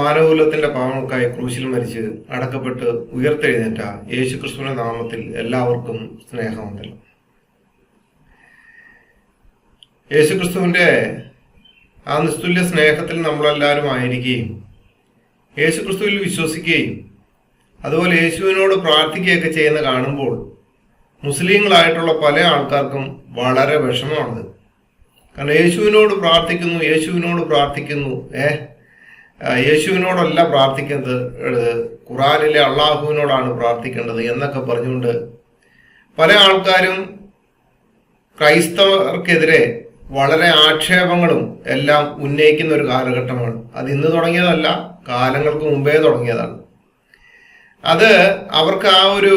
മാനവകുലത്തിന്റെ പാവങ്ങൾക്കായി ക്രൂശിൽ മരിച്ച് അടക്കപ്പെട്ട് ഉയർത്തെഴുന്നേറ്റ യേശുക്രിസ്തുവിന്റെ നാമത്തിൽ എല്ലാവർക്കും സ്നേഹമുണ്ടല്ലോ. യേശുക്രിസ്തുവിന്റെ ആ നിസ്തുല്യ സ്നേഹത്തിൽ നമ്മളെല്ലാവരും ആയിരിക്കുകയും യേശുക്രിസ്തുവിൽ വിശ്വസിക്കുകയും അതുപോലെ യേശുവിനോട് പ്രാർത്ഥിക്കുകയൊക്കെ ചെയ്യുന്ന കാണുമ്പോൾ മുസ്ലിങ്ങളായിട്ടുള്ള പല ആൾക്കാർക്കും വളരെ വിഷമമാണ്. കാരണം യേശുവിനോട് പ്രാർത്ഥിക്കുന്നു യേശുവിനോടല്ല പ്രാർത്ഥിക്കുന്നത്, ഖുറാനിലെ അള്ളാഹുവിനോടാണ് പ്രാർത്ഥിക്കേണ്ടത് എന്നൊക്കെ പറഞ്ഞുകൊണ്ട് പല ആൾക്കാരും ക്രൈസ്തവർക്കെതിരെ വളരെ ആക്ഷേപങ്ങളും എല്ലാം ഉന്നയിക്കുന്ന ഒരു കാലഘട്ടമാണ്. അത് ഇന്ന് തുടങ്ങിയതല്ല, കാലങ്ങൾക്ക് മുമ്പേ തുടങ്ങിയതാണ്. അത് അവർക്ക് ആ ഒരു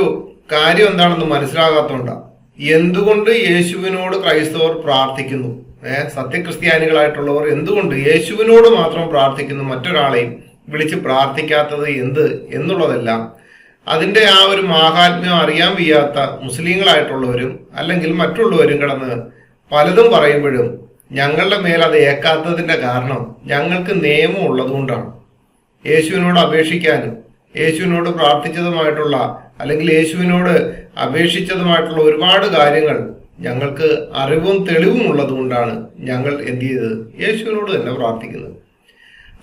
കാര്യം എന്താണെന്ന് മനസ്സിലാകാത്തതുകൊണ്ടാണ്. എന്തുകൊണ്ട് യേശുവിനോട് ക്രൈസ്തവർ പ്രാർത്ഥിക്കുന്നു, സത്യക്രിസ്ത്യാനികളായിട്ടുള്ളവർ എന്തുകൊണ്ട് യേശുവിനോട് മാത്രം പ്രാർത്ഥിക്കുന്നു, മറ്റൊരാളെയും വിളിച്ച് പ്രാർത്ഥിക്കാത്തത് എന്നുള്ളതെല്ലാം അതിന്റെ ആ ഒരു മാഹാത്മ്യം അറിയാൻ വയ്യാത്ത മുസ്ലിങ്ങളായിട്ടുള്ളവരും അല്ലെങ്കിൽ മറ്റുള്ളവരും കിടന്ന് പലതും പറയുമ്പോഴും ഞങ്ങളുടെ മേൽ അത് ഏക്കാത്തതിന്റെ കാരണം ഞങ്ങൾക്ക് നിയമം ഉള്ളതുകൊണ്ടാണ്. യേശുവിനോട് അപേക്ഷിക്കാനും യേശുവിനോട് പ്രാർത്ഥിച്ചതുമായിട്ടുള്ള അല്ലെങ്കിൽ യേശുവിനോട് അപേക്ഷിച്ചതുമായിട്ടുള്ള ഒരുപാട് കാര്യങ്ങൾ ഞങ്ങൾക്ക് അറിവും തെളിവും ഉള്ളതുകൊണ്ടാണ് ഞങ്ങൾ എന്ത് ചെയ്തത്, യേശുവിനോട് തന്നെ പ്രാർത്ഥിക്കുന്നത്.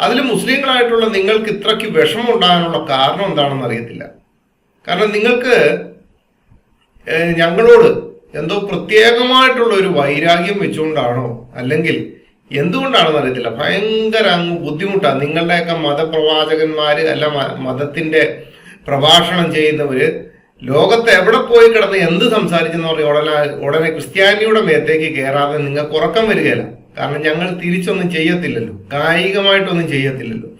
അതിൽ മുസ്ലിങ്ങളായിട്ടുള്ള നിങ്ങൾക്ക് ഇത്രയ്ക്ക് വിഷമം ഉണ്ടാകാനുള്ള കാരണം എന്താണെന്ന് അറിയത്തില്ല. കാരണം നിങ്ങൾക്ക് ഞങ്ങളോട് എന്തോ പ്രത്യേകമായിട്ടുള്ള ഒരു വൈരാഗ്യം വെച്ചുകൊണ്ടാണോ അല്ലെങ്കിൽ എന്തുകൊണ്ടാണെന്ന് അറിയത്തില്ല. ഭയങ്കര അങ്ങ് ബുദ്ധിമുട്ടാണ്. നിങ്ങളുടെയൊക്കെ മതപ്രവാചകന്മാര് അല്ല മതത്തിന്റെ പ്രഭാഷണം ചെയ്യുന്നവര് ലോകത്ത് എവിടെ പോയി കിടന്ന് എന്ത് സംസാരിച്ചെന്ന് പറഞ്ഞാൽ ഉടനെ ക്രിസ്ത്യാനിയുടെ മേത്തേക്ക് കയറാതെ നിങ്ങൾക്ക് ഉറക്കം വരികയില്ല. കാരണം ഞങ്ങൾ തിരിച്ചൊന്നും ചെയ്യത്തില്ലല്ലോ, കായികമായിട്ടൊന്നും ചെയ്യത്തില്ലല്ലോ.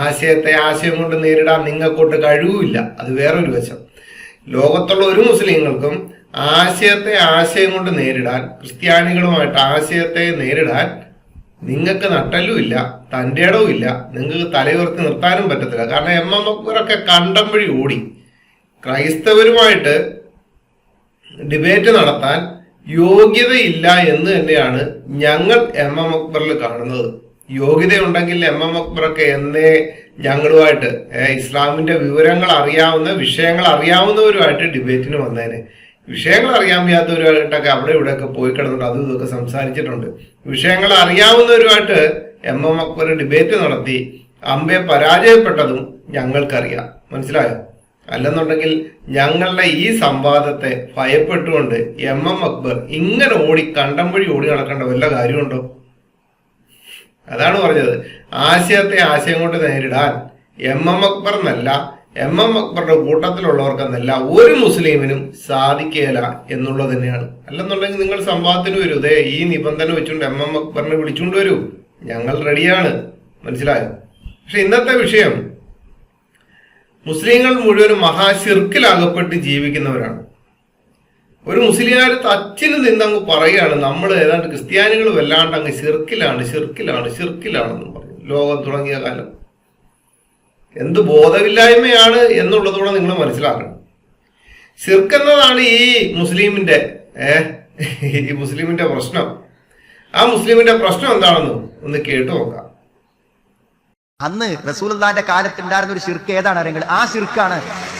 ആശയത്തെ ആശയം കൊണ്ട് നേരിടാൻ നിങ്ങൾക്കൊട്ട് കഴിവില്ല. അത് വേറൊരു വശം. ലോകത്തുള്ള ഒരു മുസ്ലിങ്ങൾക്കും ആശയത്തെ ആശയം കൊണ്ട് നേരിടാൻ, ക്രിസ്ത്യാനികളുമായിട്ട് ആശയത്തെ നേരിടാൻ നിങ്ങൾക്ക് നട്ടല്ലുമില്ല, തൻ്റെ ഇടവും ഇല്ല. നിങ്ങൾക്ക് തലയുയർത്തി നിർത്താനും പറ്റത്തില്ല. കാരണം എം അക്ബറൊക്കെ കണ്ടം വഴി ഓടി. ക്രൈസ്തവരുമായിട്ട് ഡിബേറ്റ് നടത്താൻ യോഗ്യതയില്ല എന്ന് തന്നെയാണ് ഞങ്ങൾ എം അക്ബറിൽ കാണുന്നത്. യോഗ്യതയുണ്ടെങ്കിൽ എം അക്ബറൊക്കെ എന്നേ ഞങ്ങളുമായിട്ട് ഇസ്ലാമിന്റെ വിവരങ്ങൾ അറിയാവുന്ന വിഷയങ്ങൾ അറിയാവുന്നവരുമായിട്ട് ഡിബേറ്റിന് വന്നേനെ. വിഷയങ്ങൾ അറിയാൻ വയ്യാത്തവരുമായിട്ടൊക്കെ അവിടെ ഇവിടെയൊക്കെ പോയി കിടന്നിട്ട് അതും ഇതൊക്കെ സംസാരിച്ചിട്ടുണ്ട്. വിഷയങ്ങൾ അറിയാവുന്നവരുമായിട്ട് എം അക്ബർ ഡിബേറ്റ് നടത്തി അമ്പെ പരാജയപ്പെട്ടതും ഞങ്ങൾക്കറിയാം. മനസ്സിലായോ? അല്ലെന്നുണ്ടെങ്കിൽ ഞങ്ങളുടെ ഈ സംവാദത്തെ ഭയപ്പെട്ടുകൊണ്ട് എം അക്ബർ ഇങ്ങനെ കണ്ടം വഴി ഓടി നടക്കേണ്ട വല്ല കാര്യമുണ്ടോ? അതാണ് പറഞ്ഞത്. ആശയത്തെ ആശയം കൊണ്ട് നേരിടാൻ എം അക്ബർ എന്നല്ല, എം അക്ബറുടെ കൂട്ടത്തിലുള്ളവർക്കെന്നല്ല ഒരു മുസ്ലിമിനും സാധിക്കുകയില്ല എന്നുള്ളത് തന്നെയാണ്. അല്ലെന്നുണ്ടെങ്കിൽ നിങ്ങൾ സംവാദത്തിന് വരൂ, ഈ നിബന്ധന വെച്ചുകൊണ്ട് എം അക്ബറിനെ വിളിച്ചുകൊണ്ട് വരൂ, ഞങ്ങൾ റെഡിയാണ്. മനസ്സിലായോ? പക്ഷെ ഇന്നത്തെ വിഷയം മുസ്ലിങ്ങൾ മുഴുവനും മഹാശിർക്കിലകപ്പെട്ട് ജീവിക്കുന്നവരാണ്. ഒരു മുസ്ലിംകാർ തച്ചിന് നിന്നങ്ങ് പറയുകയാണ്, നമ്മൾ ഏതാണ്ട് ക്രിസ്ത്യാനികൾ വല്ലാണ്ട് അങ്ങ് ശിർക്കിലാണെന്ന് പറയും. ലോകം തുടങ്ങിയ കാലം എന്ത് ബോധമില്ലായ്മയാണ് എന്നുള്ളതുകൂടെ നിങ്ങൾ മനസ്സിലാക്കണം. ശിർക്ക് എന്നതാണ് ഈ മുസ്ലിമിന്റെ പ്രശ്നം. ആ മുസ്ലിമിന്റെ പ്രശ്നം എന്താണെന്ന് ഒന്ന് കേട്ടു നോക്കാം. അന്ന് റസൂലുള്ളാഹിന്റെ കാലത്ത് ഉണ്ടായിരുന്ന ഒരു ശിർക്ക് ഏതാണ് അറിയുന്നത്? ആ ശിർക്കാണ്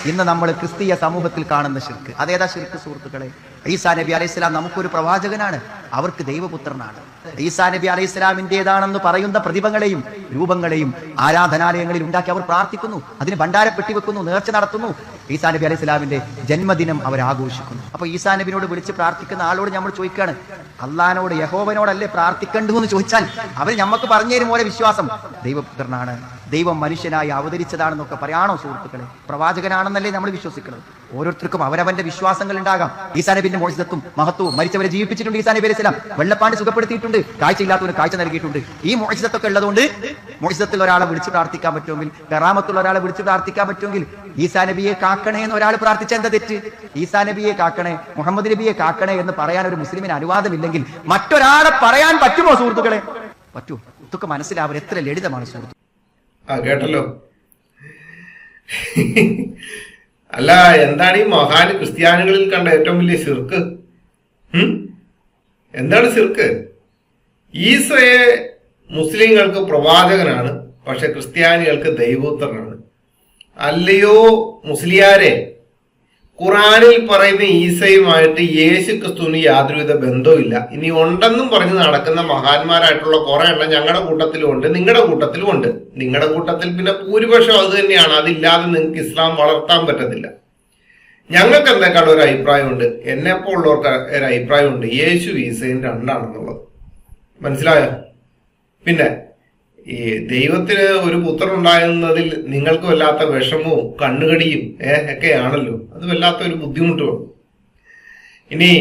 ഇന്ന് നമ്മൾ ക്രിസ്തീയ സമൂഹത്തിൽ കാണുന്ന ശിർക്ക്. അതേതാ ശിർക്ക് സുഹൃത്തുക്കളെ? ഈസാ നബി അലൈഹി സ്വലാം നമുക്കൊരു പ്രവാചകനാണ്, അവർക്ക് ദൈവപുത്രനാണ്. ഈസാ നബി അലൈഹി സ്വലാമിന്റേതാണെന്ന് പറയുന്ന പ്രതിമകളെയും രൂപങ്ങളെയും ആരാധനാലയങ്ങളിൽ ഉണ്ടാക്കി അവർ പ്രാർത്ഥിക്കുന്നു, അതിന് ഭണ്ഡാരപ്പെട്ടി വെക്കുന്നു, നേർച്ച നടത്തുന്നു. ഈസാ നബി അലൈഹി സ്വലാമിന്റെ ജന്മദിനം അവർ ആഘോഷിക്കുന്നു. അപ്പൊ ഈസാ നബിനോട് വിളിച്ച് പ്രാർത്ഥിക്കുന്ന ആളോട് നമ്മൾ ചോദിക്കുകയാണ്, അള്ളാഹിനോട് യഹോവനോടല്ലേ പ്രാർത്ഥിക്കണ്ടു എന്ന് ചോദിച്ചാൽ അവർ നമുക്ക് പറഞ്ഞു തരും പോലെ വിശ്വാസം ദൈവപുത്രനാണ്, ദൈവം മനുഷ്യനായി അവതരിച്ചതാണെന്നൊക്കെ പറയാണോ സുഹൃത്തുക്കളെ? പ്രവാചകനാണെന്നല്ലേ നമ്മൾ വിശ്വസിക്കുന്നത്? ഓരോരുത്തർക്കും അവരവന്റെ വിശ്വാസങ്ങൾ ഉണ്ടാകാം. ഈസാ നബിന്റെ മോചിതത്വം മഹത്വവും മരിച്ചവരെ ജീവിപ്പിച്ചിട്ടുണ്ട്. ഈസാ നബി അലൈഹി സ്വലാം വെള്ളപ്പാണ്ട് സുഖപ്പെടുത്തിയിട്ടുണ്ട്, കാഴ്ചയില്ലാത്തവന് കാഴ്ച നൽകിയിട്ടുണ്ട്. ഈ മോചിതത്തൊക്കെ ഉള്ളതുകൊണ്ട് മോചിതത്തിൽ ഒരാളെ വിളിച്ച് പ്രാർത്ഥിക്കാൻ പറ്റുമെങ്കിൽ, കറാമത്തുള്ള ഒരാളെ വിളിച്ച് പ്രാർത്ഥിക്കാൻ പറ്റുമെങ്കിൽ, ഈസാ നബിയെ കാക്കണേ എന്ന് ഒരാൾ പ്രാർത്ഥിച്ച എന്താ തെറ്റ്? ഈസാ നബിയെ കാക്കണേ, മുഹമ്മദ് നബിയെ കാക്കണേ എന്ന് പറയാൻ ഒരു മുസ്ലിമിന് അനുവാദമില്ലെങ്കിൽ മറ്റൊരാളെ പറയാൻ പറ്റുമോ സുഹൃത്തുക്കളെ? പറ്റുമോ? ഇതൊക്കെ മനസ്സിലാവർ എത്ര ലളിതമാണ് സുഹൃത്തു. കേട്ടല്ലോ. അല്ല, എന്താണ് ഈ മഹാൻ ക്രിസ്ത്യാനികളിൽ കണ്ട ഏറ്റവും വലിയ ശിർക്ക്? എന്താണ് ശിർക്ക്? ഈസയെ മുസ്ലിങ്ങൾക്ക് പ്രവാചകനാണ്, പക്ഷെ ക്രിസ്ത്യാനികൾക്ക് ദൈവപുത്രനാണ്. അല്ലയോ മുസ്ലിയാരെ, ഖുറാനിൽ പറയുന്ന ഈസയുമായിട്ട് യേശു ക്രിസ്തുവിന് യാതൊരുവിധ ബന്ധവുമില്ല. ഇനി ഉണ്ടെന്നും പറഞ്ഞ് നടക്കുന്ന മഹാന്മാരായിട്ടുള്ള കുറെ എണ്ണം ഞങ്ങളുടെ കൂട്ടത്തിലും ഉണ്ട്, നിങ്ങളുടെ കൂട്ടത്തിലും ഉണ്ട്. നിങ്ങളുടെ കൂട്ടത്തിൽ പിന്നെ ഭൂരിപക്ഷം അത് തന്നെയാണ്. അതില്ലാതെ നിങ്ങൾക്ക് ഇസ്ലാം വളർത്താൻ പറ്റത്തില്ല. ഞങ്ങൾക്ക് എന്തൊക്കെയാണ് ഒരു അഭിപ്രായമുണ്ട്, എന്നെപ്പോലുള്ളവർക്ക് ഒരു അഭിപ്രായമുണ്ട്, യേശു ഈസയും രണ്ടാണെന്നുള്ളത്. മനസ്സിലായോ? പിന്നെ ഈ ദൈവത്തിന് ഒരു പുത്രൻ ഉണ്ടാകുന്നതിൽ നിങ്ങൾക്ക് വല്ലാത്ത വിഷമവും കണ്ണുകടിയും ഒക്കെയാണല്ലോ. അത് വല്ലാത്ത ഒരു ബുദ്ധിമുട്ടുമാണ്. ഇനി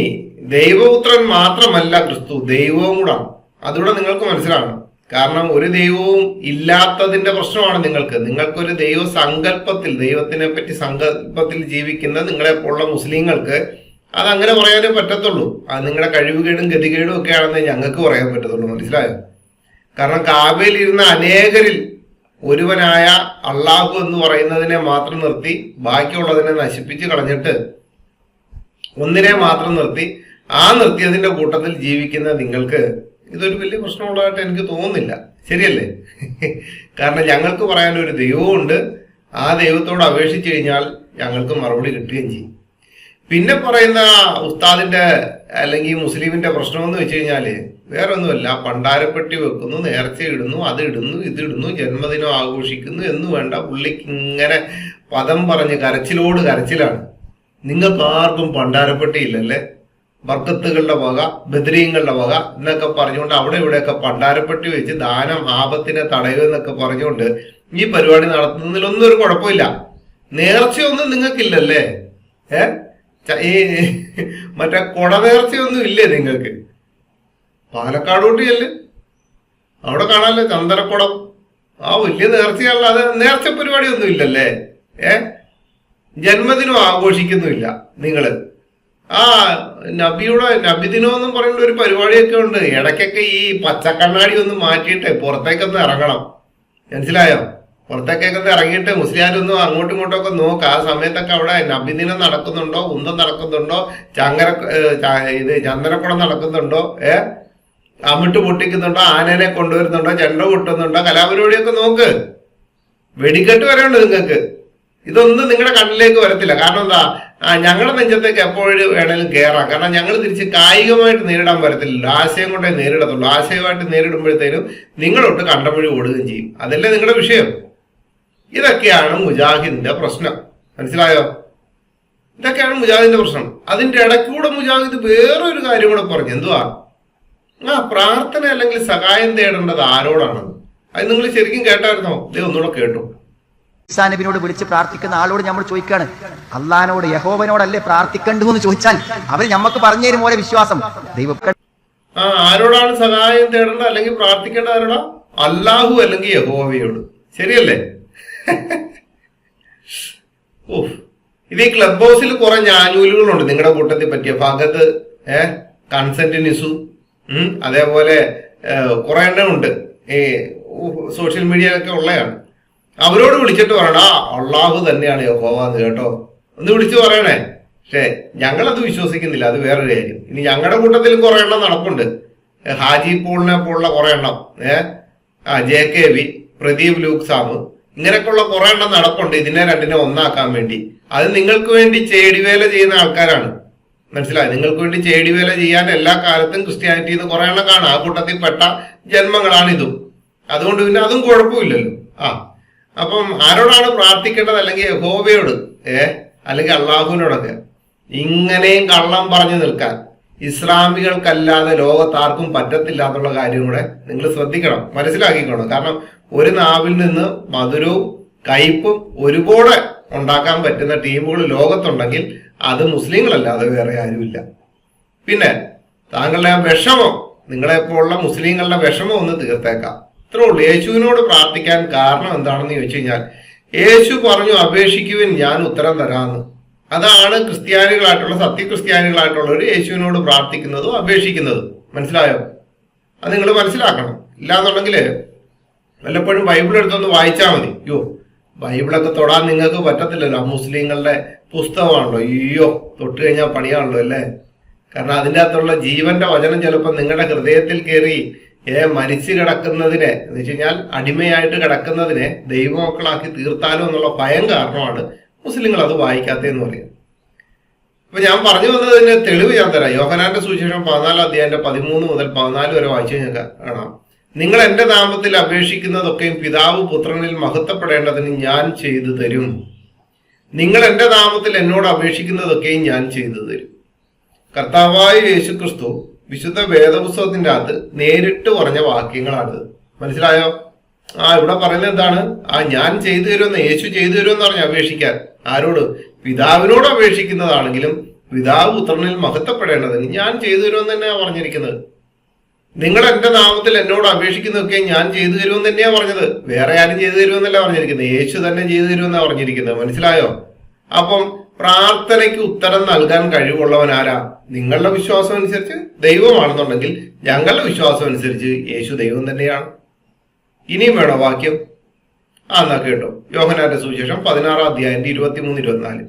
ദൈവപുത്രൻ മാത്രമല്ല ക്രിസ്തു, ദൈവവും കൂടാണ്. അതുകൂടെ നിങ്ങൾക്ക് മനസ്സിലാകണം. കാരണം ഒരു ദൈവവും ഇല്ലാത്തതിന്റെ പ്രശ്നമാണ് നിങ്ങൾക്കൊരു ദൈവ സങ്കല്പത്തിൽ, ദൈവത്തിനെ പറ്റി സങ്കല്പത്തിൽ ജീവിക്കുന്ന നിങ്ങളെപ്പോലുള്ള മുസ്ലിങ്ങൾക്ക് അതങ്ങനെ പറയാനേ പറ്റത്തുള്ളൂ. അത് നിങ്ങളുടെ കഴിവുകേടും ഗതികേടും ഒക്കെ ആണെന്നേ ഞങ്ങൾക്ക് പറയാൻ പറ്റത്തുള്ളൂ. മനസ്സിലായോ? കാരണം കാബയിൽ ഇരുന്ന അനേകരിൽ ഒരുവനായ അള്ളാഹു എന്ന് പറയുന്നതിനെ മാത്രം നിർത്തി ബാക്കിയുള്ളതിനെ നശിപ്പിച്ച് കളഞ്ഞിട്ട് ഒന്നിനെ മാത്രം നിർത്തി ആ നിർത്തിയതിന്റെ കൂട്ടത്തിൽ ജീവിക്കുന്ന നിങ്ങൾക്ക് ഇതൊരു വലിയ പ്രശ്നമുള്ളതായിട്ട് എനിക്ക് തോന്നുന്നില്ല. ശരിയല്ലേ? കാരണം ഞങ്ങൾക്ക് പറയാൻ ഒരു ദൈവമുണ്ട്. ആ ദൈവത്തോട് അപേക്ഷിച്ചു കഴിഞ്ഞാൽ ഞങ്ങൾക്ക് മറുപടി കിട്ടുകയും ചെയ്യും. പിന്നെ പറയുന്ന ഉസ്താദിന്റെ അല്ലെങ്കിൽ മുസ്ലിമിന്റെ പ്രശ്നമെന്ന് വെച്ച് കഴിഞ്ഞാല് വേറെ ഒന്നുമല്ല. പണ്ടാരപ്പെട്ടി വെക്കുന്നു, നേർച്ച ഇടുന്നു, അത് ഇടുന്നു, ഇതിടുന്നു, ജന്മദിനം ആഘോഷിക്കുന്നു എന്ന് വേണ്ട. പുള്ളിക്ക് ഇങ്ങനെ പദം പറഞ്ഞ് കരച്ചിലോട് കരച്ചിലാണ്. നിങ്ങൾക്ക് ആർക്കും പണ്ടാരപ്പെട്ടി ഇല്ലല്ലേ? ബർക്കത്തുകളുടെ വക, ബദ്രീങ്ങളുടെ വക എന്നൊക്കെ പറഞ്ഞുകൊണ്ട് അവിടെ ഇവിടെയൊക്കെ പണ്ടാരപ്പെട്ടി വെച്ച് ദാനം ആപത്തിനെ തടയുമെന്നൊക്കെ പറഞ്ഞുകൊണ്ട് ഈ പരിപാടി നടത്തുന്നതിലൊന്നും ഒരു കുഴപ്പമില്ല. നേർച്ചയൊന്നും നിങ്ങൾക്കില്ലല്ലേ? ഈ മറ്റേ കുടനേർച്ചയൊന്നും ഇല്ലേ നിങ്ങൾക്ക്? പാലക്കാടോട്ടിയല്ലേ, അവിടെ കാണാല്ലേ ചന്ദനക്കുടം. ആ വലിയ നേർച്ചയാണല്ലോ. അത് നേർച്ച പരിപാടിയൊന്നും ഇല്ലല്ലേ? ജന്മദിനം ആഘോഷിക്കുന്നുമില്ല നിങ്ങള്. ആ നബിദിനം എന്നും പറയുന്ന ഒരു പരിപാടിയൊക്കെ ഉണ്ട്. ഇടയ്ക്കൊക്കെ ഈ പച്ചക്കണ്ണാടി ഒന്ന് മാറ്റിയിട്ട് പുറത്തേക്കൊന്ന് ഇറങ്ങണം. മനസ്സിലായോ? പുറത്തേക്കൊക്കെ ഇറങ്ങിയിട്ട് മുസ്ലിയാരൊന്നും അങ്ങോട്ടും ഇങ്ങോട്ടും ഒക്കെ നോക്ക്. ആ സമയത്തൊക്കെ അവിടെ നബിദിനം നടക്കുന്നുണ്ടോ, ഉന്തം നടക്കുന്നുണ്ടോ, ചന്ദനക്കുടം നടക്കുന്നുണ്ടോ, അമിട്ട് പൊട്ടിക്കുന്നുണ്ടോ, ആനനെ കൊണ്ടുവരുന്നുണ്ടോ, ചെണ്ട പൊട്ടുന്നുണ്ടോ, കലാപരിപാടിയൊക്കെ നോക്ക്. വെടിക്കെട്ട് വരെയുണ്ട് നിങ്ങൾക്ക്. ഇതൊന്നും നിങ്ങളുടെ കണ്ണിലേക്ക് വരത്തില്ല. കാരണം എന്താ? ഞങ്ങളുടെ നെഞ്ചത്തേക്ക് എപ്പോഴും വേണേലും കയറാം. കാരണം ഞങ്ങൾ തിരിച്ച് കായികമായിട്ട് നേരിടാൻ വരത്തില്ലല്ലോ. ആശയം കൊണ്ടേ നേരിടത്തുള്ളൂ. ആശയമായിട്ട് നേരിടുമ്പോഴത്തേനും നിങ്ങളൊട്ട് കണ്ടമൊഴി ഓടുകയും ചെയ്യും. അതല്ലേ നിങ്ങളുടെ വിഷയം? ഇതൊക്കെയാണ് മുജാഹിദിന്റെ പ്രശ്നം. മനസ്സിലായോ? ഇതൊക്കെയാണ് മുജാഹിദിന്റെ പ്രശ്നം. അതിന്റെ ഇടയ്ക്കൂടെ മുജാഹിദ് വേറൊരു കാര്യം കൂടെ പറഞ്ഞു. എന്തുവാ? പ്രാർത്ഥന അല്ലെങ്കിൽ സഹായം തേടേണ്ടത് ആരോടാണെന്ന്. അത് നിങ്ങൾ ശരിക്കും കേട്ടായിരുന്നോ? ഇത് ഒന്നുകൂടെ കേട്ടു. ഈസാ നബിയോട് വിളിച്ച് പ്രാർത്ഥിക്കുന്ന ആളോട് നമ്മൾ ചോദിക്കാണ്, അള്ളഹാനോട് യഹോവനോടല്ലേ പ്രാർത്ഥിക്കണ്ടു എന്ന് ചോദിച്ചാൽ അവർ നമുക്ക് പറഞ്ഞു തരും പോലെ വിശ്വാസം. ദൈവം ആരോടാണ് സഹായം തേടേണ്ടത് അല്ലെങ്കിൽ പ്രാർത്ഥിക്കേണ്ടത്? ആരോടാ? അല്ലാഹു അല്ലെങ്കിൽ യഹോവയോട്. ശരിയല്ലേ? ഇത് ഈ ക്ലബ് ഹൗസിൽ കുറെ ഞാനൂലുകളുണ്ട് നിങ്ങളുടെ കൂട്ടത്തിൽ പറ്റിയ. ഭഗത്, കൺസെന്റ് നിസു, അതേപോലെ കുറെ എണ്ണം ഉണ്ട്. ഈ സോഷ്യൽ മീഡിയയിലൊക്കെ ഉള്ളതാണ്. അവരോട് വിളിച്ചിട്ട് പറയണ അള്ളാഹു തന്നെയാണ് യഹോവ എന്ന് കേട്ടോ, ഒന്ന് വിളിച്ചു പറയണേ. പക്ഷെ ഞങ്ങളത് വിശ്വസിക്കുന്നില്ല. അത് വേറൊരു കാര്യം. ഇനി ഞങ്ങളുടെ കൂട്ടത്തിലും കുറെ എണ്ണം നടപ്പുണ്ട്. ഹാജി പോളിനെ പോലുള്ള കുറെ എണ്ണം, JKV, പ്രദീപ് ലൂക്സാമ്, ഇങ്ങനെയൊക്കെയുള്ള കുറെ എണ്ണം നടപ്പുണ്ട് ഇതിനെ രണ്ടിനെ ഒന്നാക്കാൻ വേണ്ടി. അത് നിങ്ങൾക്ക് വേണ്ടി ചേടിവേല ചെയ്യുന്ന ആൾക്കാരാണ്. മനസ്സിലായി? നിങ്ങൾക്ക് വേണ്ടി ചേടിവേല ചെയ്യാൻ എല്ലാ കാലത്തും ക്രിസ്ത്യാനിറ്റിന്ന് കുറെ എണ്ണം കാണാം. ആ കൂട്ടത്തിൽ പെട്ട ജന്മങ്ങളാണ് ഇതും. അതുകൊണ്ട് പിന്നെ അതും കുഴപ്പമില്ലല്ലോ. അപ്പം ആരോടാണ് പ്രാർത്ഥിക്കേണ്ടത്? അല്ലെങ്കിൽ യഹോവയോട്, അല്ലെങ്കിൽ അള്ളാഹുവിനോടൊക്കെ. ഇങ്ങനെയും കള്ളം പറഞ്ഞു നിൽക്കാൻ ഇസ്ലാമികൾക്കല്ലാതെ ലോകത്താർക്കും പറ്റത്തില്ല എന്നുള്ള കാര്യം കൂടെ നിങ്ങൾ ശ്രദ്ധിക്കണം, മനസ്സിലാക്കിക്കണം. കാരണം ഒരു നാവിൽ നിന്ന് മധുരവും കയ്പും ഒരുപോലെ ഉണ്ടാക്കാൻ പറ്റുന്ന ടീമുകൾ ലോകത്തുണ്ടെങ്കിൽ അത് മുസ്ലിങ്ങളല്ലാതെ വേറെ ആരുമില്ല. പിന്നെ താങ്കളുടെ ആ വിഷമം, നിങ്ങളെപ്പോലുള്ള മുസ്ലിങ്ങളുടെ വിഷമം ഒന്ന് തീർത്തേക്കാം. ഇത്രേ ഉള്ളൂ. യേശുവിനോട് പ്രാർത്ഥിക്കാൻ കാരണം എന്താണെന്ന് ചോദിച്ചു കഴിഞ്ഞാൽ, യേശു പറഞ്ഞു അപേക്ഷിക്കുവിൻ ഞാൻ ഉത്തരം തരാമെന്ന്. അതാണ് ക്രിസ്ത്യാനികളായിട്ടുള്ള സത്യക്രിസ്ത്യാനികളായിട്ടുള്ളവർ യേശുവിനോട് പ്രാർത്ഥിക്കുന്നതും അപേക്ഷിക്കുന്നതും. മനസ്സിലായോ? അത് നിങ്ങൾ മനസ്സിലാക്കണം. ഇല്ലാന്നുണ്ടെങ്കിൽ വല്ലപ്പോഴും ബൈബിൾ എടുത്തൊന്ന് വായിച്ചാൽ മതി. ബൈബിളൊക്കെ തൊടാൻ നിങ്ങൾക്ക് പറ്റത്തില്ലല്ലോ. മുസ്ലിങ്ങളുടെ പുസ്തകമാണല്ലോ. തൊട്ട് കഴിഞ്ഞാൽ പണിയാണല്ലോ അല്ലേ? കാരണം അതിൻ്റെ അകത്തുള്ള ജീവന്റെ വചനം ചിലപ്പോൾ നിങ്ങളുടെ ഹൃദയത്തിൽ കയറി മരിച്ചു കിടക്കുന്നതിനെ എന്ന് വെച്ച് കഴിഞ്ഞാൽ അടിമയായിട്ട് കിടക്കുന്നതിനെ ദൈവമക്കളാക്കി തീർത്താലോ എന്നുള്ള ഭയം കാരണമാണ് മുസ്ലിങ്ങൾ അത് വായിക്കാത്തതെന്ന് പറയുന്നത്. അപ്പൊ ഞാൻ പറഞ്ഞു വന്നതിന് തെളിവ് ഞാൻ തരാം. യോഹന്നാന്റെ സുവിശേഷം 14 അധ്യായന്റെ 13 മുതൽ 14 വരെ വായിച്ചു കഴിഞ്ഞാൽ കാണാം. നിങ്ങൾ എന്റെ നാമത്തിൽ അപേക്ഷിക്കുന്നതൊക്കെയും പിതാവ് പുത്രനിൽ മഹത്വപ്പെടേണ്ടതിന് ഞാൻ ചെയ്തു തരും. നിങ്ങൾ എന്റെ നാമത്തിൽ എന്നോട് അപേക്ഷിക്കുന്നതൊക്കെയും ഞാൻ ചെയ്തു തരും. കർത്താവായ യേശുക്രിസ്തു വിശുദ്ധ വേദപുസ്തകത്തിന്റെ അകത്ത് നേരിട്ട് പറഞ്ഞ വാക്യങ്ങളാണ്. മനസ്സിലായോ? ഇവിടെ പറയുന്നത് എന്താണ്? ഞാൻ ചെയ്തു തരുമെന്ന്, യേശു ചെയ്തു തരുമെന്ന് പറഞ്ഞ് അപേക്ഷിക്കാൻ. ആരോട്? പിതാവിനോട് അപേക്ഷിക്കുന്നതാണെങ്കിലും പിതാവ് പുത്രനിൽ മഹത്വപ്പെടേണ്ടതിന് ഞാൻ ചെയ്തു തരുമെന്ന് തന്നെയാണ് പറഞ്ഞിരിക്കുന്നത്. നിങ്ങൾ എന്റെ നാമത്തിൽ എന്നോട് അപേക്ഷിക്കുന്നതൊക്കെ ഞാൻ ചെയ്തു തരുമെന്ന് തന്നെയാ പറഞ്ഞത്. വേറെ ആരും ചെയ്തു തരുമെന്നല്ല പറഞ്ഞിരിക്കുന്നത്, യേശു തന്നെ ചെയ്തു തരുമെന്നാണ് പറഞ്ഞിരിക്കുന്നത്. മനസ്സിലായോ? അപ്പം പ്രാർത്ഥനയ്ക്ക് ഉത്തരം നൽകാൻ കഴിവുള്ളവൻ ആരാ? നിങ്ങളുടെ വിശ്വാസം അനുസരിച്ച് ദൈവമാണെന്നുണ്ടെങ്കിൽ ഞങ്ങളുടെ വിശ്വാസം അനുസരിച്ച് യേശു ദൈവം തന്നെയാണ്. ഇനിയും വേണോ വാക്യം? എന്നാ കേട്ടോ. യോഹന്നാന്റെ സുവിശേഷം 16 അധ്യായം 23-24.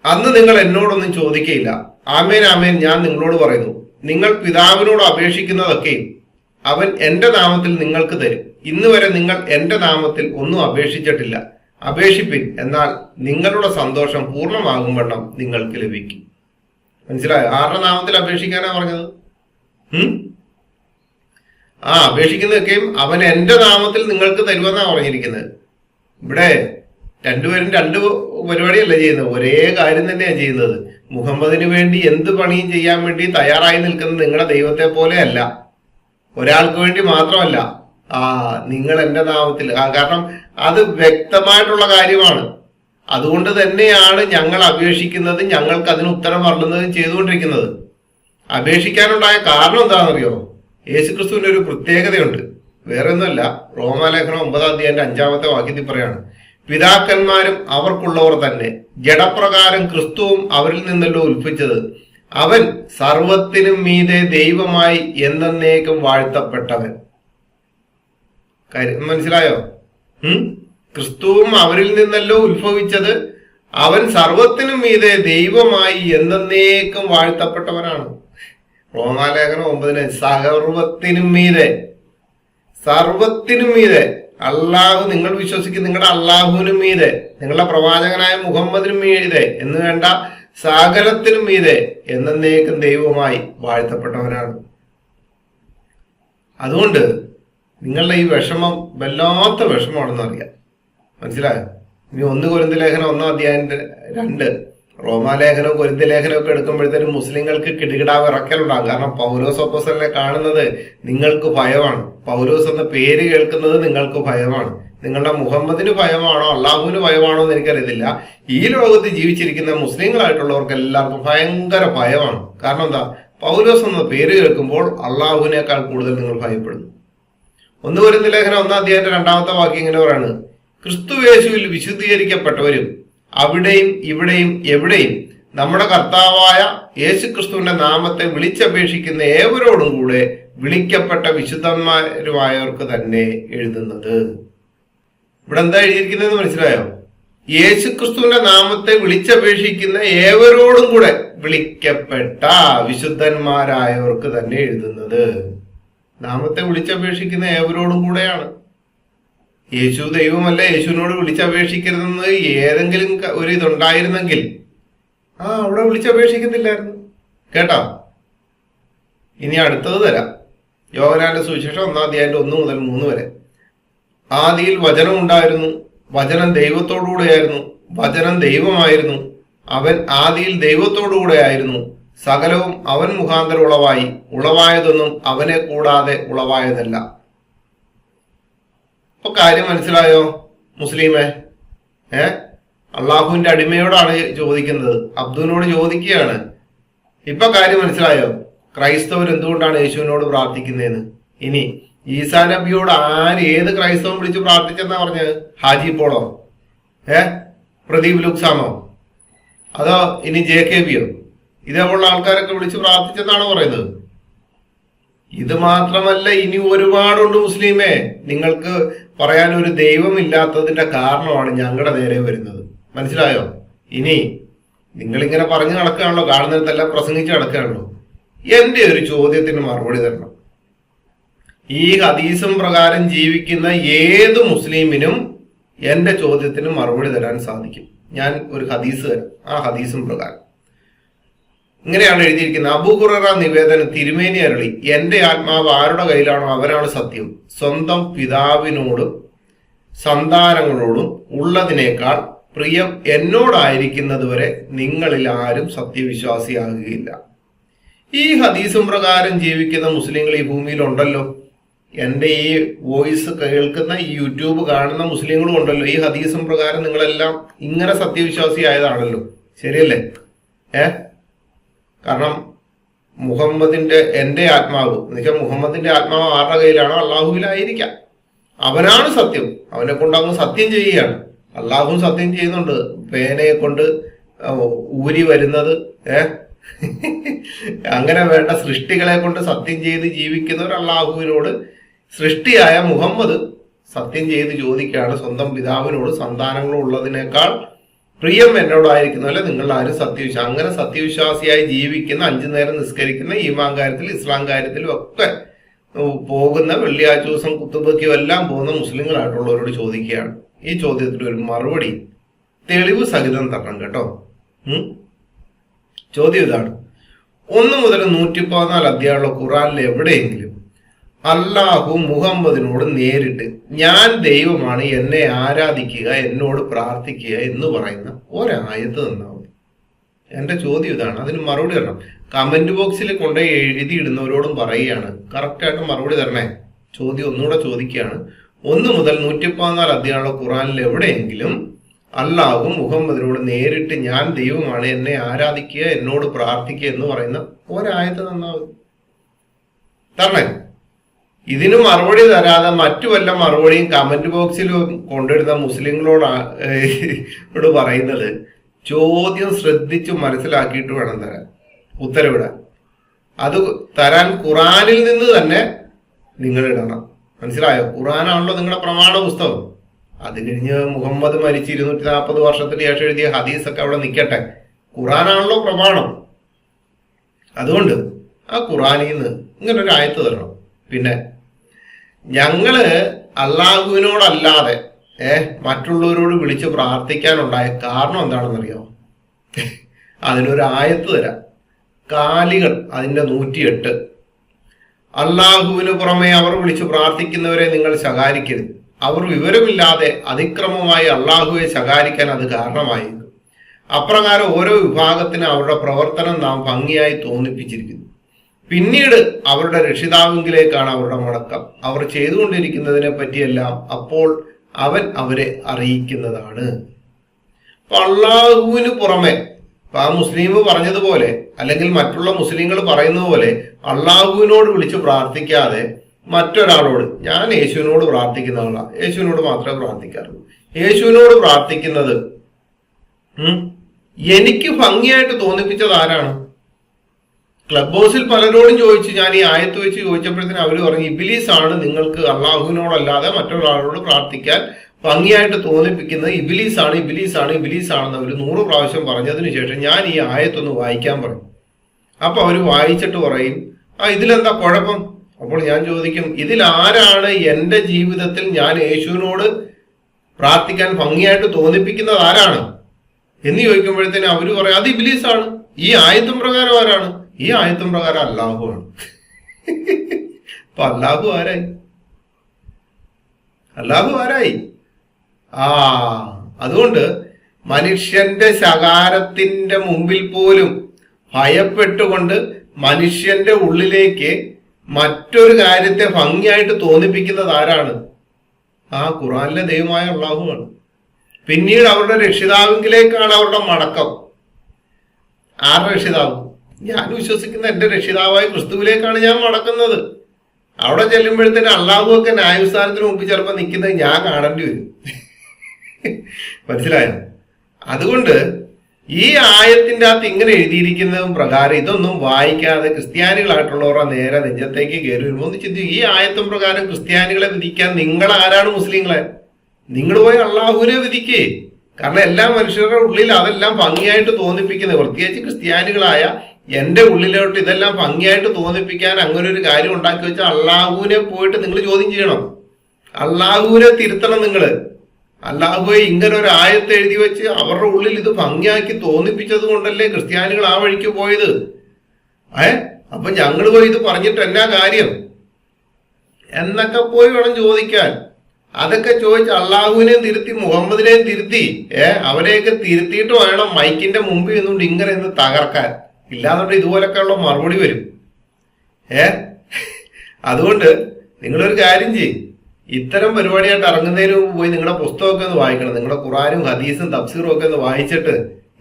അന്ന് നിങ്ങൾ എന്നോടൊന്നും ചോദിക്കയില്ല. ആമേൻ ആമേൻ ഞാൻ നിങ്ങളോട് പറയുന്നു, നിങ്ങൾ പിതാവിനോട് അപേക്ഷിക്കുന്നതൊക്കെയും അവൻ എന്റെ നാമത്തിൽ നിങ്ങൾക്ക് തരും. ഇന്ന് വരെ നിങ്ങൾ എന്റെ നാമത്തിൽ ഒന്നും അപേക്ഷിച്ചിട്ടില്ല. അപേക്ഷിപ്പിൻ, എന്നാൽ നിങ്ങളുടെ സന്തോഷം പൂർണ്ണമാകും വണ്ണം നിങ്ങൾക്ക് ലഭിക്കും. മനസ്സിലായോ? ആരുടെ നാമത്തിൽ അപേക്ഷിക്കാനാ പറഞ്ഞത്? അപേക്ഷിക്കുന്നതൊക്കെയും അവൻ എന്റെ നാമത്തിൽ നിങ്ങൾക്ക് തരുമെന്നാ പറഞ്ഞിരിക്കുന്നത്. ഇവിടെ രണ്ടുപേരും രണ്ട് പരിപാടിയല്ല ചെയ്യുന്നത്, ഒരേ കാര്യം തന്നെയാണ് ചെയ്യുന്നത്. മുഹമ്മദിന് വേണ്ടി എന്ത് പണിയും ചെയ്യാൻ വേണ്ടി തയ്യാറായി നിൽക്കുന്നത് നിങ്ങളുടെ ദൈവത്തെ പോലെ അല്ല, ഒരാൾക്ക് വേണ്ടി മാത്രമല്ല. നിങ്ങൾ എന്റെ നാമത്തിൽ, കാരണം അത് വ്യക്തമായിട്ടുള്ള കാര്യമാണ്. അതുകൊണ്ട് തന്നെയാണ് ഞങ്ങൾ അപേക്ഷിക്കുന്നത്, ഞങ്ങൾക്ക് അതിന് ഉത്തരം അരുളുന്നതും ചെയ്തുകൊണ്ടിരിക്കുന്നത്. അപേക്ഷിക്കാനുണ്ടായ കാരണം എന്താണെന്നറിയോ? യേശുക്രിസ്തുവിന്റെ ഒരു പ്രത്യേകതയുണ്ട്, വേറെ ഒന്നുമല്ല. റോമാലേഖനം 9 അധ്യായന്റെ 5-ാമത്തെ വാക്യത്തിൽ പറയാണ്, പിതാക്കന്മാരും അവർക്കുള്ളവർ തന്നെ ജഡപ്രകാരം ക്രിസ്തുവും അവരിൽ നിന്നല്ലോ ഉൽപ്പിച്ചത്. അവൻ സർവത്തിനും മീതെ ദൈവമായി എന്നേക്കും വാഴ്ത്തപ്പെട്ടവൻ. കാര്യം മനസ്സിലായോ? ക്രിസ്തുവും അവരിൽ നിന്നല്ലോ ഉത്ഭവിച്ചത്. അവൻ സർവത്തിനും മീതെ ദൈവമായി എന്നേക്കും വാഴ്ത്തപ്പെട്ടവനാണ്. റോമാലേഖനം 9 സർവത്തിനും മീതെ, സർവത്തിനും മീതെ. അള്ളാഹു, നിങ്ങൾ വിശ്വസിക്കുന്ന നിങ്ങളുടെ അള്ളാഹുവിനും മീതെ, നിങ്ങളുടെ പ്രവാചകനായ മുഹമ്മദിനും മീതെ എന്ന് വേണ്ട, സകലത്തിനും മീതെ എന്നേക്കും ദൈവമായി വാഴ്ത്തപ്പെട്ടവനാണ്. അതുകൊണ്ട് നിങ്ങളുടെ ഈ വിഷമം വല്ലാത്ത വിഷമമാണെന്ന് അറിയാം. മനസ്സിലായോ? ഇനി 1 കൊരിന്ത്യർ ലേഖനം 1 അധ്യായം 2, റോമാലേഖനവും കൊരിന്ത്യർ ലേഖനവും ഒക്കെ എടുക്കുമ്പോഴത്തേനും മുസ്ലിങ്ങൾക്ക് കിടുകിടാവ് ഇറക്കലുണ്ടാകും. കാരണം പൗലോസ് അപ്പോസ്തലനെ കാണുന്നത് നിങ്ങൾക്ക് ഭയമാണ്, പൗലോസ് എന്ന പേര് കേൾക്കുന്നത് നിങ്ങൾക്ക് ഭയമാണ്. നിങ്ങളുടെ മുഹമ്മദിന് ഭയമാണോ അള്ളാഹുവിന് ഭയമാണോ എന്ന് എനിക്കറിയത്തില്ല. ഈ ലോകത്ത് ജീവിച്ചിരിക്കുന്ന മുസ്ലിങ്ങളായിട്ടുള്ളവർക്ക് എല്ലാവർക്കും ഭയങ്കര ഭയമാണ്. കാരണം എന്താ? പൗലോസ് എന്ന പേര് കേൾക്കുമ്പോൾ അള്ളാഹുവിനേക്കാൾ കൂടുതൽ നിങ്ങൾ ഭയപ്പെടുന്നു. 1 കൊരിന്ത്യർ ലേഖനം 1 അധ്യായത്തിന്റെ 2-ാമത്തെ വാക്യം ഇങ്ങനെ പറയാണ്, ക്രിസ്തുയേശുവിൽ വിശുദ്ധീകരിക്കപ്പെട്ടവരും അവിടെയും ഇവിടെയും എവിടെയും നമ്മുടെ കർത്താവായ യേശുക്രിസ്തുവിന്റെ നാമത്തെ വിളിച്ചപേക്ഷിക്കുന്ന ഏവരോടും കൂടെ വിളിക്കപ്പെട്ട വിശുദ്ധന്മാരുമായവർക്ക് തന്നെ എഴുതുന്നത്. ഇവിടെ എന്താ എഴുതിയിരിക്കുന്നതെന്ന് മനസ്സിലായോ? യേശുക്രിസ്തുവിന്റെ നാമത്തെ വിളിച്ചപേക്ഷിക്കുന്ന ഏവരോടും കൂടെ വിളിക്കപ്പെട്ട വിശുദ്ധന്മാരായവർക്ക് തന്നെ എഴുതുന്നത്. നാമത്തെ വിളിച്ചപേക്ഷിക്കുന്ന ഏവരോടും കൂടെയാണ്. യേശു ദൈവമല്ല, യേശുവിനോട് വിളിച്ചപേക്ഷിക്കരുതെന്ന് ഏതെങ്കിലും ഒരു ഇതുണ്ടായിരുന്നെങ്കിൽ അവിടെ വിളിച്ചപേക്ഷിക്കത്തില്ലായിരുന്നു. കേട്ടോ? ഇനി അടുത്തത് തരാം. യോഹന്നാന്റെ സുവിശേഷം 1 അധ്യായം 1 മുതൽ 3 വരെ. ആദിയിൽ വചനം ഉണ്ടായിരുന്നു, വചനം ദൈവത്തോടുകൂടെയായിരുന്നു, വചനം ദൈവമായിരുന്നു. അവൻ ആദിയിൽ ദൈവത്തോടുകൂടെ ആയിരുന്നു. സകലവും അവൻ മുഖാന്തരം ഉളവായി, ഉളവായതൊന്നും അവനെ കൂടാതെ ഉളവായതല്ല. ഇപ്പൊ കാര്യം മനസ്സിലായോ മുസ്ലിമേ? അള്ളാഹുവിന്റെ അടിമയോടാണ് ചോദിക്കുന്നത്, അബ്ദുവിനോട് ചോദിക്കുകയാണ്. ഇപ്പൊ കാര്യം മനസ്സിലായോ? ക്രൈസ്തവർ എന്തുകൊണ്ടാണ് യേശുവിനോട് പ്രാർത്ഥിക്കുന്നതെന്ന്. ഇനി ഈസാ നബിയോട് ഏത് ക്രൈസ്തവൻ വിളിച്ച് പ്രാർത്ഥിച്ചെന്നാ പറഞ്ഞത്? ഹാജി പോളോ, പ്രദീപ് ലുക്സാമോ, അതോ ഇനി JKBയോ? ഇതേപോലുള്ള ആൾക്കാരൊക്കെ വിളിച്ച് പ്രാർത്ഥിച്ചെന്നാണ് പറയുന്നത്. ഇത് മാത്രമല്ല, ഇനി ഒരുപാടുണ്ട് മുസ്ലിമേ. നിങ്ങൾക്ക് പറയാൻ ഒരു ദൈവം ഇല്ലാത്തതിന്റെ കാരണമാണ് ഞങ്ങളുടെ നേരെ വരുന്നത്. മനസ്സിലായോ? ഇനി നിങ്ങളിങ്ങനെ പറഞ്ഞു നടക്കുകയാണല്ലോ, കാണുന്നിടത്തെല്ലാം പ്രസംഗിച്ച് നടക്കുകയാണല്ലോ. എന്റെ ഒരു ചോദ്യത്തിന് മറുപടി തരണം. ഈ ഹദീസും പ്രകാരം ജീവിക്കുന്ന ഏത് മുസ്ലിമിനും എന്റെ ചോദ്യത്തിന് മറുപടി തരാൻ സാധിക്കും. ഞാൻ ഒരു ഹദീസ് തരാം. ആ ഹദീസും പ്രകാരം ഇങ്ങനെയാണ് എഴുതിയിരിക്കുന്നത്. അബൂ ഹുറൈറ നിവേദനം, തിരുമേനി അരുളി, എന്റെ ആത്മാവ് ആരുടെ കയ്യിലാണോ അവരാണ് സത്യം. സ്വന്തം പിതാവിനോടും സന്താനങ്ങളോടും ഉള്ളതിനേക്കാൾ പ്രിയം എന്നോടായിരിക്കുന്നത് വരെ നിങ്ങളിൽ ആരും സത്യവിശ്വാസിയാകുകയില്ല. ഈ ഹദീസും പ്രകാരം ജീവിക്കുന്ന മുസ്ലിങ്ങൾ ഈ ഭൂമിയിലുണ്ടല്ലോ. എന്റെ ഈ വോയിസ് കേൾക്കുന്ന, ഈ യൂട്യൂബ് കാണുന്ന മുസ്ലിങ്ങളും ഉണ്ടല്ലോ. ഈ ഹദീസും പ്രകാരം നിങ്ങളെല്ലാം ഇങ്ങനെ സത്യവിശ്വാസി ആയതാണല്ലോ. ശരിയല്ലേ? കാരണം മുഹമ്മദിന്റെ എന്റെ ആത്മാവ് എന്ന് വെച്ചാൽ മുഹമ്മദിന്റെ ആത്മാവ് ആരുടെ കയ്യിലാണോ അള്ളാഹുവിലായിരിക്കാം. അവനാണ് സത്യം. അവനെ കൊണ്ട് അങ്ങ് സത്യം ചെയ്യുകയാണ്. അള്ളാഹുവും സത്യം ചെയ്യുന്നുണ്ട്. പേനയെ കൊണ്ട് ഊരി വരുന്നത് അങ്ങനെ വേണ്ട സൃഷ്ടികളെ കൊണ്ട് സത്യം ചെയ്ത് ജീവിക്കുന്നവർ അള്ളാഹുവിനോട് സൃഷ്ടിയായ മുഹമ്മദ് സത്യം ചെയ്ത് ചോദിക്കുകയാണ്, സ്വന്തം പിതാവിനോട് സന്താനങ്ങളും ഉള്ളതിനേക്കാൾ പ്രിയം എന്നോടായിരിക്കുന്നതല്ല നിങ്ങൾ ആരും സത്യവിശ്വാസം. അങ്ങനെ സത്യവിശ്വാസിയായി ജീവിക്കുന്ന, 5 നേരം നിസ്കരിക്കുന്ന, ഈമാൻ കാര്യത്തിൽ ഇസ്ലാം കാര്യത്തിലും ഒക്കെ പോകുന്ന, വെള്ളിയാഴ്ച ദിവസം കുത്തുബയ്ക്കും എല്ലാം പോകുന്ന മുസ്ലിങ്ങളായിട്ടുള്ളവരോട് ചോദിക്കുകയാണ്. ഈ ചോദ്യത്തിന് ഒരു മറുപടി തെളിവ് സഹിതം തരണം കേട്ടോ. ചോദ്യം ഇതാണ്: 1 മുതൽ 114 അധ്യായമുള്ള ഖുറാനിൽ എവിടെയെങ്കിലും അള്ളാഹു മുഹമ്മദിനോട് നേരിട്ട് ഞാൻ ദൈവമാണ്, എന്നെ ആരാധിക്കുക, എന്നോട് പ്രാർത്ഥിക്കുക എന്ന് പറയുന്ന ഒരായത്ത് തന്നാൽ മതി. എന്റെ ചോദ്യം ഇതാണ്. അതിന് മറുപടി തരണം. കമന്റ് ബോക്സിൽ കൊണ്ടുപോയി എഴുതിയിടുന്നവരോടും പറയുകയാണ്, കറക്റ്റായിട്ട് മറുപടി തരണേ. ചോദ്യം ഒന്നുകൂടെ ചോദിക്കുകയാണ്. 1 മുതൽ 114 അധ്യായമുള്ള ഖുറാനിൽ എവിടെയെങ്കിലും അള്ളാഹു മുഹമ്മദിനോട് നേരിട്ട് ഞാൻ ദൈവമാണ്, എന്നെ ആരാധിക്കുക, എന്നോട് പ്രാർത്ഥിക്കുക എന്ന് പറയുന്ന ഒരായത്ത് തന്നാൽ മതി. തരണേ. ഇതിന് മറുപടി തരാതെ മറ്റു വല്ല മറുപടിയും കമന്റ് ബോക്സിൽ കൊണ്ടിടുന്ന മുസ്ലിങ്ങളോട് പറയുന്നത് ചോദ്യം ശ്രദ്ധിച്ചു മനസ്സിലാക്കിയിട്ട് വേണം തരാൻ, ഉത്തരവിടാൻ. അത് തരാൻ ഖുറാനിൽ നിന്ന് തന്നെ നിങ്ങൾ ഇടണം. മനസ്സിലായോ? ഖുറാനാണല്ലോ നിങ്ങളുടെ പ്രമാണ പുസ്തകം. അത് കഴിഞ്ഞ് മുഹമ്മദ് മരിച്ച് 240 വർഷത്തിന് ശേഷം എഴുതിയ ഹദീസൊക്കെ അവിടെ നിൽക്കട്ടെ. ഖുറാനാണല്ലോ പ്രമാണം. അതുകൊണ്ട് ആ ഖുറാനിൽ നിന്ന് ഇങ്ങനൊരു ആയത്ത് തരണം. പിന്നെ ഞങ്ങള് അള്ളാഹുവിനോടല്ലാതെ മറ്റുള്ളവരോട് വിളിച്ച് പ്രാർത്ഥിക്കാനുണ്ടായ കാരണം എന്താണെന്നറിയോ? അതിനൊരു ആയത്ത് തരാം. കാലികൾ അതിന്റെ 108. അള്ളാഹുവിന് പുറമെ അവർ വിളിച്ച് പ്രാർത്ഥിക്കുന്നവരെ നിങ്ങൾ ശകാരിക്കരുത്. അവർ വിവരമില്ലാതെ അതിക്രമമായി അള്ളാഹുവെ ശകാരിക്കാൻ അത് കാരണമായിരിക്കും. അപ്രകാരം ഓരോ വിഭാഗത്തിന് അവരുടെ പ്രവർത്തനം നാം ഭംഗിയായി തോന്നിപ്പിച്ചിരിക്കുന്നു. പിന്നീട് അവരുടെ രക്ഷിതാവിങ്കിലേക്കാണ് അവരുടെ മടക്കം. അവർ ചെയ്തുകൊണ്ടിരിക്കുന്നതിനെ പറ്റിയെല്ലാം അപ്പോൾ അവൻ അവരെ അറിയിക്കുന്നതാണ്. അപ്പൊ അള്ളാഹുവിന് പുറമെ, ഇപ്പൊ ആ മുസ്ലിം പറഞ്ഞതുപോലെ അല്ലെങ്കിൽ മറ്റുള്ള മുസ്ലിങ്ങൾ പറയുന്നത് പോലെ അള്ളാഹുവിനോട് വിളിച്ച് പ്രാർത്ഥിക്കാതെ മറ്റൊരാളോട്, ഞാൻ യേശുവിനോട് പ്രാർത്ഥിക്കുന്ന ആളാണ്, യേശുവിനോട് മാത്രമേ പ്രാർത്ഥിക്കാറുള്ളൂ, യേശുവിനോട് പ്രാർത്ഥിക്കുന്നത് എനിക്ക് ഭംഗിയായിട്ട് തോന്നിപ്പിച്ചത് ആരാണ്? ക്ലബ് ഹൗസിൽ പലരോടും ചോദിച്ചു, ഞാൻ ഈ ആയത്ത് വെച്ച് ചോദിച്ചപ്പോഴത്തേന് അവർ പറഞ്ഞു ഇബിലീസ് ആണ് നിങ്ങൾക്ക് അള്ളാഹുവിനോടല്ലാതെ മറ്റൊരാളോട് പ്രാർത്ഥിക്കാൻ ഭംഗിയായിട്ട് തോന്നിപ്പിക്കുന്നത് ഇബിലീസ് ആണ്, ഇബിലീസ് ആണ്, ഇബിലീസ് ആണെന്ന് അവർ 100 പ്രാവശ്യം പറഞ്ഞതിന് ശേഷം ഞാൻ ഈ ആയത്തൊന്ന് വായിക്കാൻ പറയും. അപ്പൊ അവർ വായിച്ചിട്ട് പറയും ഇതിലെന്താ കുഴപ്പം? അപ്പോൾ ഞാൻ ചോദിക്കും, ഇതിൽ ആരാണ് എന്റെ ജീവിതത്തിൽ ഞാൻ യേശുവിനോട് പ്രാർത്ഥിക്കാൻ ഭംഗിയായിട്ട് തോന്നിപ്പിക്കുന്നത് ആരാണ് എന്ന് ചോദിക്കുമ്പോഴത്തേന് അവര് പറയാം അത് ഇബിലീസ് ആണ്. ഈ ആയത്തും പ്രകാരം ആരാണ്? ഈ ആയത്തും പ്രകാരം അല്ലാഹു ആണ്. അപ്പൊ അല്ലാഹു ആരായി? അല്ലാഹു ആരായി? അതുകൊണ്ട് മനുഷ്യന്റെ ശകാരത്തിന്റെ മുമ്പിൽ പോലും ഭയപ്പെട്ടുകൊണ്ട് മനുഷ്യന്റെ ഉള്ളിലേക്ക് മറ്റൊരു കാര്യത്തെ ഭംഗിയായിട്ട് തോന്നിപ്പിക്കുന്നത് ആരാണ്? ആ ഖുറാനിലെ ദൈവമായ അല്ലാഹുവാണ്. പിന്നീട് അവരുടെ രക്ഷിതാവിങ്കിലേക്കാണ് അവരുടെ മടക്കം. ആരുടെ രക്ഷിതാവ്? ഞാൻ വിശ്വസിക്കുന്ന എന്റെ രക്ഷിതാവായ ക്രിസ്തുവിലേക്കാണ് ഞാൻ മടക്കുന്നത്. അവിടെ ചെല്ലുമ്പോഴത്തേന് അള്ളാഹു ഒക്കെ ന്യായസ്ഥാനത്തിന് മുമ്പ് ചിലപ്പോൾ നിൽക്കുന്നത് ഞാൻ കാണേണ്ടി വരും. മനസ്സിലായോ? അതുകൊണ്ട് ഈ ആയത്തിന്റെ അകത്ത് ഇങ്ങനെ എഴുതിയിരിക്കുന്നതും പ്രകാരം ഇതൊന്നും വായിക്കാതെ ക്രിസ്ത്യാനികളായിട്ടുള്ളവരുടെ നേരെ നെഞ്ചത്തേക്ക് കയറി വരുമ്പോൾ ഒന്ന് ചിന്തിക്കും, ഈ ആയത്തും പ്രകാരം ക്രിസ്ത്യാനികളെ വിധിക്കാൻ നിങ്ങൾ ആരാണ്? മുസ്ലിങ്ങളെ നിങ്ങൾ പോയി അള്ളാഹുവിനെ വിധിക്കേ. കാരണം എല്ലാ മനുഷ്യരുടെ ഉള്ളിൽ അതെല്ലാം ഭംഗിയായിട്ട് തോന്നിപ്പിക്കുന്നത്, പ്രത്യേകിച്ച് ക്രിസ്ത്യാനികളായ എന്റെ ഉള്ളിലോട്ട് ഇതെല്ലാം ഭംഗിയായിട്ട് തോന്നിപ്പിക്കാൻ അങ്ങനെ ഒരു കാര്യം ഉണ്ടാക്കി വെച്ചാൽ അള്ളാഹുവിനെ പോയിട്ട് നിങ്ങൾ ചോദ്യം ചെയ്യണം. അള്ളാഹുവിനെ തിരുത്തണം നിങ്ങള്. അള്ളാഹുവെ ഇങ്ങനെ ഒരു ആയത്ത് എഴുതി വെച്ച് അവരുടെ ഉള്ളിൽ ഇത് ഭംഗിയാക്കി തോന്നിപ്പിച്ചത് കൊണ്ടല്ലേ ക്രിസ്ത്യാനികൾ ആ വഴിക്ക് പോയത്. അപ്പൊ ഞങ്ങൾ പോയി ഇത് പറഞ്ഞിട്ട് എന്നാ കാര്യം എന്നൊക്കെ പോയി വേണം ചോദിക്കാൻ. അതൊക്കെ ചോദിച്ച് അള്ളാഹുവിനെയും തിരുത്തി മുഹമ്മദിനെയും തിരുത്തി അവരെയൊക്കെ തിരുത്തിയിട്ട് വേണം മൈക്കിന്റെ മുമ്പിൽ നിന്നുകൊണ്ട് ഇങ്ങനെ ഇന്ന് തകർക്കാൻ. ഇല്ലാന്നുണ്ട് ഇതുപോലൊക്കെയുള്ള മറുപടി വരും. അതുകൊണ്ട് നിങ്ങളൊരു കാര്യം ചെയ്യും, ഇത്തരം പരിപാടിയായിട്ട് ഇറങ്ങുന്നതിന് മുമ്പ് പോയി നിങ്ങളുടെ പുസ്തകമൊക്കെ ഒന്ന് വായിക്കണം. നിങ്ങളുടെ ഖുറാനും ഹദീസും തഫ്സീറും ഒക്കെ ഒന്ന് വായിച്ചിട്ട്